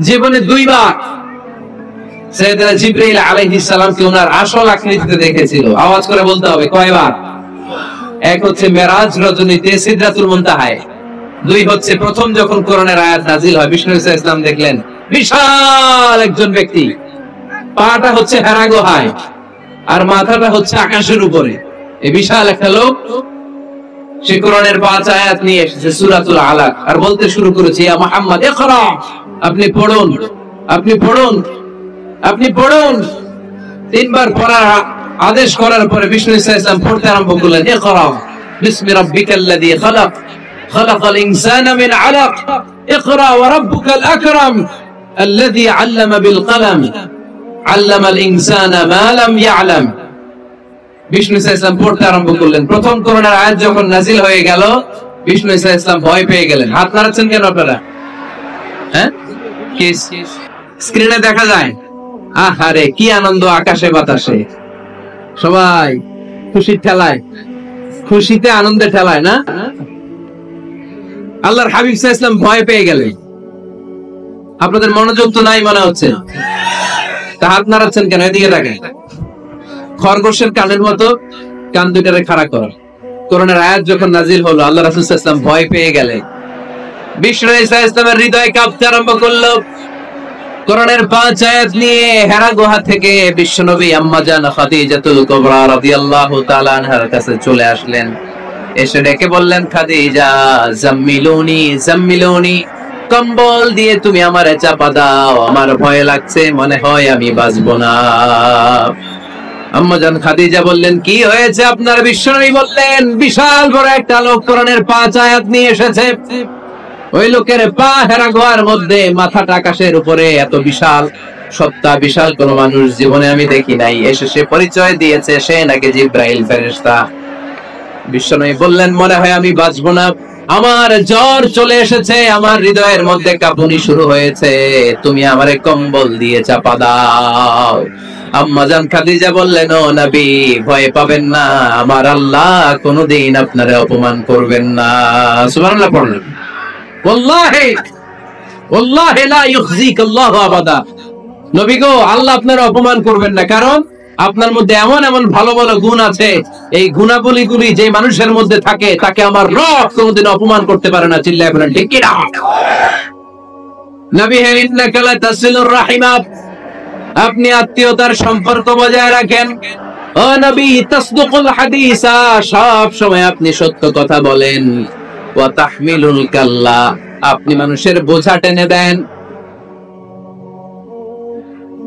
জীবনে 2 বার সাইয়েদনা জিব্রাইল আলাইহিস সালামকে ওনার আসল আকৃতিতে দেখেছিল। আওয়াজ করে বলতে হবে, কয়বার? এক হচ্ছে মেরাজ রজনীতে সিদরাতুল মুনতাহায়, 2 হচ্ছে প্রথম যখন কোরআনের আয়াত নাজিল হয়, বিষ্ণু সাল্লাল্লাহু আলাইহি ওয়াসাল্লাম দেখলেন বিশাল একজন ব্যক্তি, পাটা হচ্ছে হেরা গুহায় আর মাথাটা হচ্ছে আকাশের উপরে। এই বিশাল একটা লোক সে কোরআনের 5 আয়াত নিয়ে এসেছে সূরাতুল আলাক, আর বলতে শুরু করেছে, ইয়া মুহাম্মদ ইকরা, আপনি পড়ুন, আপনি পড়ুন, আপনি পড়ুন। 3 বার পড়ার আদেশ করার পরে বিষ্ণু সাল্লাল্লাহু আলাইহি ওয়াসাল্লাম পড়তে আরম্ভ করলেন, ইকরা বিসমি রাব্বিকাল্লাযী খালাক, খালাকাল ইনসানা মিন আলাক, ইকরা ওয়া রাব্বুকাল আকরাম, আল্লাযী আল্লামা বিল কলম, আল্লামাল ইনসানা মা লাম ইয়ালাম। বিষ্ণু সাল্লাল্লাহু আলাইহি ওয়াসাল্লাম পড়তে আরম্ভ করলেন। প্রথম কোরআনের আয়াত যখন নাজিল হয়ে গেল, বিষ্ণু সাল্লাল্লাহু আলাইহি ওয়াসাল্লাম ভয় পেয়ে গেলেন। হাত নাড়াচ্ছেন কেন আপনারা? হ্যাঁ, কি স্ক্রিনে দেখা যায়? আহারে কি আনন্দ আকাশে বাতাসে, সবাই খুশির ঠেলায়, খুশিতে আনন্দে ঠেলায় না? আল্লাহর হাবিব সাল্লাল্লাহু আলাইহি ওয়াসাল্লাম ভয় পেয়ে গেলেন। আপনাদের মনোযোগ তো নাই মনে হচ্ছে, তা হাত নাড়াচ্ছেন কেন? এদিকে দেখেন, খরগোশের কানের মতো কান দুইটারে খাড়া করো। কোরআনের আয়াত যখন নাজিল হলো, আল্লাহ রাসূল সাল্লাল্লাহু আলাইহি ওয়াসাল্লাম ভয় পেয়ে গেলেন। বিষ্ণু সাল্লাল্লাহু আলাইহি ওয়াসাল্লামের হৃদয় কাঁপতে আরম্ভ করলো। কোরআনের 5 আয়াত নিয়ে হেরা গুহা থেকে বিশ্বনবী আম্মাজান খাদিজাতুল কুবরা রাদিয়াল্লাহু তাআলা আনহার কাছে চলে আসলেন। এসে ডেকে বললেন, খাদিজা জাম্মিলুনি জাম্মিলুনি, কম্বল দিয়ে তুমি আমারে চাপা দাও, আমার ভয় লাগছে, মনে হয় আমি বাঁচবো না। আম্মাজান খাদিজা বললেন, কি হয়েছে আপনার? বিশ্বনবী বললেন, বিশাল বড় একটা লোক কোরআনের 5 আয়াত নিয়ে এসেছে। ওই লোকের পা হেরা গোয়ার মধ্যে, মাথাটা আকাশের উপরে, এত বিশাল সত্তা, বিশাল কোন মানুষ জীবনে আমি দেখি নাই। এসে সে পরিচয় দিয়েছে সে নাকি জিব্রাইল ফেরেশতা। বিশ্বনবী বললেন, মনে হয় আমি বাঁচবো না, আমার জ্বর চলে এসেছে, আমার হৃদয়ের মধ্যে কাঁপুনি শুরু হয়েছে, তুমি আমারে কম্বল দিয়ে চাপা দাও। আম্মাজান খাদিজা বললেন, ও নবী, ভয় পাবেন না, আমার আল্লাহ কোনদিন আপনারে অপমান করবেন না। সুবহানাল্লাহ পড়লেন। ওয়াল্লাহি ওয়াল্লাহি লা ইউখজিক আল্লাহু আবাদা। নবী গো, আল্লাহ আপনারে অপমান করবেন না, কারণ আপনার মধ্যে এমন এমন ভালো ভালো গুণ আছে, এই গুণাবলীগুলি যে মানুষের মধ্যে থাকে তাকে আমার রব কোনদিন অপমান করতে পারে না। চিল্লায় বলেন ঠিক কি না? নবী হে, ইন্নাকা লা তাসিলুর রাহিমা, আপনি আত্মীয়তার সম্পর্ক বজায় রাখেন। ও নবী, তাসদুকুল হাদিসা, সব সময় আপনি সত্য কথা বলেন। ওয়া তাহমিলুল কাল্লা, আপনি মানুষের বোঝা টেনে দেন।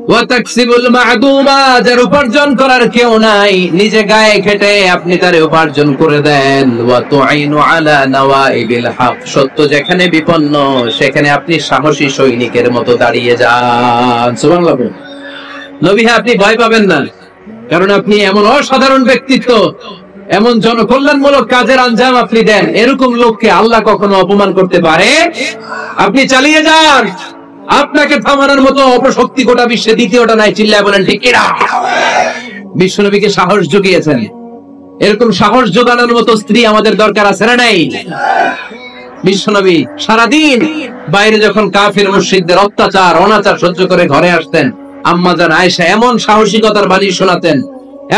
ওয়া তাকসিবুল মা'দুমা, যার উপার্জন করার কেউ নাই, নিজে গায়ে খেটে আপনি তারে উপার্জন করে দেন। ওয়া তুঈনু আলা নাওয়াইবিল হক, সত্য যেখানে বিপন্ন সেখানে আপনি সাহসী সৈনিকের মতো দাঁড়িয়ে যান। সুবহানাল্লাহ। নবী, আপনি ভয় পাবেন না, কারণ আপনি এমন অসাধারণ ব্যক্তিত্ব, এমন জনকল্যাণমূলক কাজের আঞ্জাম আপনি দেন, এরকম লোককে আল্লাহ কখনো অপমান করতে পারে? আপনি চালিয়ে যান, আপনাকে থামানোর মতো অপশক্তি গোটা বিশ্বে দ্বিতীয়টা নাই। চিল্লায় বলেন ঠিক কি না? বিশ্বনবীকে সাহস জুগিয়েছেন, এরকম সাহস জোগানোর মতো স্ত্রী আমাদের দরকার আছে না নাই? বিশ্বনবী সারাদিন বাইরে যখন কাফির মুশরিকদের অত্যাচার অনাচার সহ্য করে ঘরে আসতেন, আম্মাজান আয়েশা এমন সাহসিকতার বাণী শোনাতেন,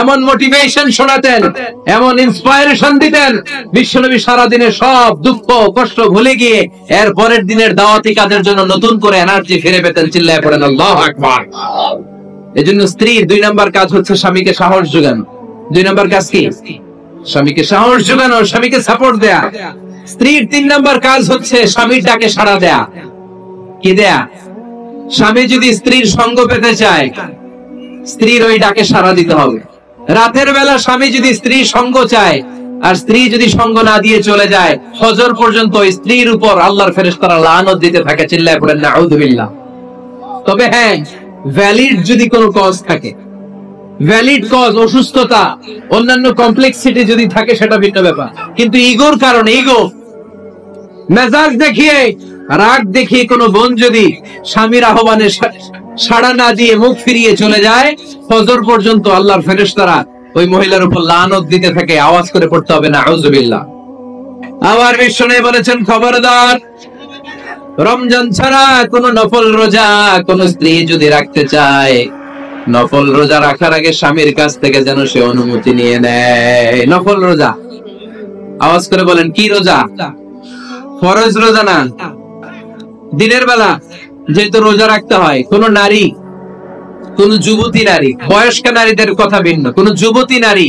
এমন মোটিভেশন শোনাতেন, এমন ইন্সপায়ারেশন দিতেন, বিশ্বনবী সারাদিনে সব দুঃখ কষ্ট ভুলে গিয়ে এর পরের দিনের দাওয়াতি কাজের জন্য নতুন করে এনার্জি ফিরে পেতেন। চিল্লায় পড়েন আল্লাহু আকবার। এজন্য স্ত্রীর 2 নাম্বার কাজ হচ্ছে স্বামীকে সাহস যোগানো। 2 নাম্বার কাজ কি? স্বামীকে সাহস যোগানো, স্বামীকে সাপোর্ট দেয়া। স্ত্রীর 3 নাম্বার কাজ হচ্ছে স্বামীর ডাকে সাড়া দেয়া। কি দেয়া? স্বামী যদি স্ত্রীর সঙ্গ পেতে চায়, স্ত্রীর ওই ডাকে সাড়া দিতে হবে। রাতের বেলা স্বামী যদি স্ত্রীর সঙ্গ চায়, আর স্ত্রী যদি সঙ্গ না দিয়ে চলে যায়, ফজর পর্যন্ত স্ত্রীর উপর আল্লাহর ফেরেশতারা লানত দিতে থাকে। চিল্লায় পড়েন নাউযু বিল্লাহ। তবে হ্যাঁ, ভ্যালিড যদি কোনো কজ থাকে, ভ্যালিড কজ, অসুস্থতা, অন্যান্য কমপ্লেক্সিটি যদি থাকে, সেটা ভিন্ন ব্যাপার। কিন্তু ইগোর কারণে, ইগো, মেজাজ দেখিয়ে, রাগ দেখিয়ে কোনো বোন যদি স্বামীর আহ্বানে সাড়া না দিয়ে মুখ ফিরিয়ে চলে যায়, ফজর পর্যন্ত আল্লাহর ফেরেশতারা ওই মহিলার উপর লানত দিতে থাকে। আওয়াজ করে পড়তে হবে নাউযু বিল্লাহ। আবার বিশ্বনবী বলেছেন, খবরদার, রমজান ছাড়া কোন নফল রোজা কোন স্ত্রী যদি রাখতে চায়, নফল রোজা রাখার আগে স্বামীর কাছ থেকে যেন সে অনুমতি নিয়ে নেয়। নফল রোজা, আওয়াজ করে বলেন কি রোজা? ফরজ রোজা না। দিনের বেলা যেহেতু রোজা রাখতে হয়, কোন নারী, কোন যুবতী নারী, বয়স্ক নারীদের কথা ভিন্ন, কোন যুবতী নারী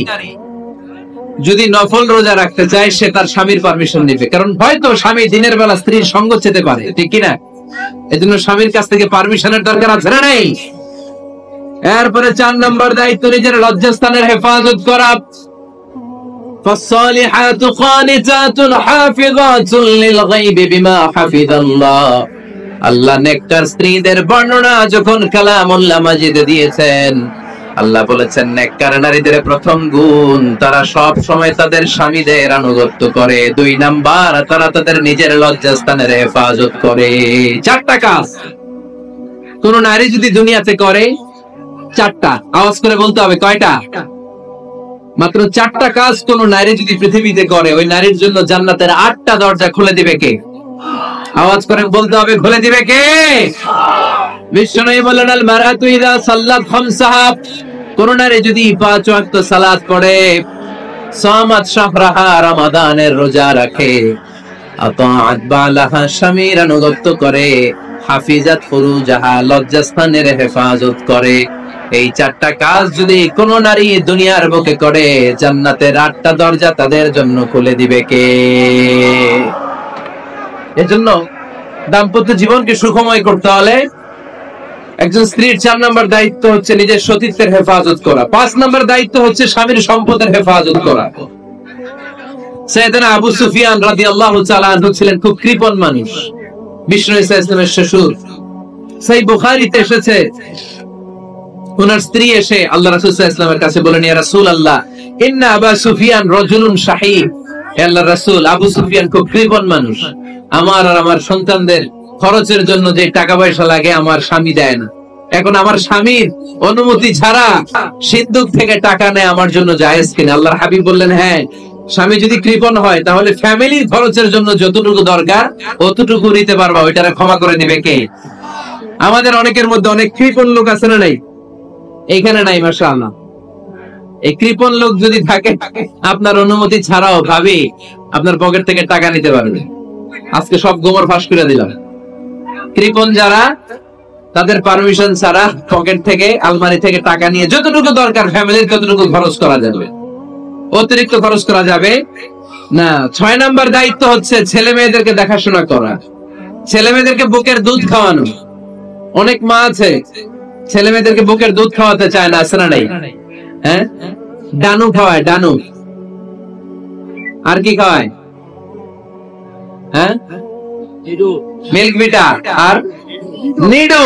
যদি নফল রোজা রাখতে চায়, সে তার স্বামীর পারমিশন নেবে। কারণ হয়তো স্বামী দিনের বেলা স্ত্রীর সঙ্গ চেতে পারে, ঠিক কিনা? এজন্য স্বামীর কাছ থেকে পারমিশনের দরকার আছে না নেই? এরপরে 4 নম্বর দায়িত্ব, নিজের লজ্জাস্থানের হেফাজত করা। فالصالحات قانتات حافظات للغيب بما حفظ الله। আল্লাহ নেককার স্ত্রীদের বর্ণনা যখন কালামুল্লাহ মাজিদে দিয়েছেন, আল্লাহ বলেছেন নেককার নারীদের প্রথম গুণ, তারা সব সময় তাদের স্বামীদের আনুগত্য করে। 2 নাম্বার, তারা তাদের নিজের লজ্জাস্থানের হেফাজত করে। 4টা কাজ কোন নারী যদি দুনিয়াতে করে, 4টা, আওয়াজ করে বলতে হবে কয়টা? মাত্র 4টা কাজ কোন নারী যদি পৃথিবীতে করে, ওই নারীর জন্য জান্নাতের 8টা দরজা খুলে দিবে কে? আওয়াজ করে বলতে হবে, খুলে দিবে কে? বিশ্বনবী বলেন, আল মারআতু ইযা সাল্লাত খামসাহা, কোন নারী যদি 5 ওয়াক্ত সালাত পড়ে, সামাত শাহরাহা, রমাদানের রোজা রাখে, আতাআত বালাহা, স্বামীর আনুগত্য করে, হাফিজাত ফুরুজাহা, লজ্জাস্থানের হেফাজত করে। এই 4টা কাজ যদি কোন নারী দুনিয়ার বুকে করে, জান্নাতের 8টা দরজা তাদের জন্য খুলে দিবে কে? এজন্য দাম্পত্য জীবনকে সুখময় করতে হলে একজন স্ত্রীর 4 নম্বর দায়িত্ব হচ্ছে নিজের সতীত্বের হেফাজত করা। 5 নম্বর দায়িত্ব হচ্ছে স্বামীর সম্পদের হেফাজত করা। সাইয়েদনা আবু সুফিয়ান রাদিয়াল্লাহু তাআলা আনহু ছিলেন খুব কৃপণ মানুষ, বিষ্ণু ইসলামের শ্বশুর। সহিহ বুখারীতে এসেছে, ওনার স্ত্রী এসে আল্লাহ রাসূল সাল্লাল্লাহু আলাইহি ওয়াসাল্লামের কাছে বলেন, ইয়া রাসূলুল্লাহ, ইন্না আবা সুফিয়ান রাজুলুন শাহীহ। হে আল্লাহর রাসূল, আবু সুফিয়ান খুব কৃপণ মানুষ, আমার আর আমার সন্তানদের খরচের জন্য যে টাকা পয়সা লাগে আমার স্বামী দেয় না। এখন আমার স্বামীর অনুমতি ছাড়া সিন্ধুক থেকে টাকা নেয় আমার জন্য জায়েজ কিনা? আল্লাহর হাবিব বললেন, হ্যাঁ, স্বামী যদি কৃপণ হয় তাহলে ফ্যামিলির খরচের জন্য যতটুকু দরকার অতটুকু নিতে পারবা, ওইটারে ক্ষমা করে দিবে কে? আমাদের অনেকের মধ্যে অনেক কৃপণ লোক আছে না নাই? এইখানে নাই মাশাআল্লাহ। এই কৃপণ লোক যদি থাকে, আপনার অনুমতি ছাড়াও ভাবি আপনার পকেট থেকে টাকা নিতে পারবে। আজকে সব গোমর ফাঁস করে দিলাম। কৃপণ যারা, তাদের পারমিশন ছাড়া পকেট থেকে, আলমারি থেকে টাকা নিয়ে যতটুকু দরকার ফ্যামিলির ততটুকু খরচ করা যাবে, অতিরিক্ত খরচ করা যাবে না। 6 নাম্বার দায়িত্ব হচ্ছে ছেলে মেয়েদেরকে দেখাশোনা করা, ছেলে মেয়েদেরকে বুকের দুধ খাওয়ানো। অনেক মা আছে ছেলে মেয়েদেরকে বুকের দুধ খাওয়াতে চায় না, আছে না নাই? হ্যাঁ, ডানু খাওয়ায়, ডানু। আর কি খাওয়ায়? হ্যাঁ, মিল্ক বিটা আর নিডো।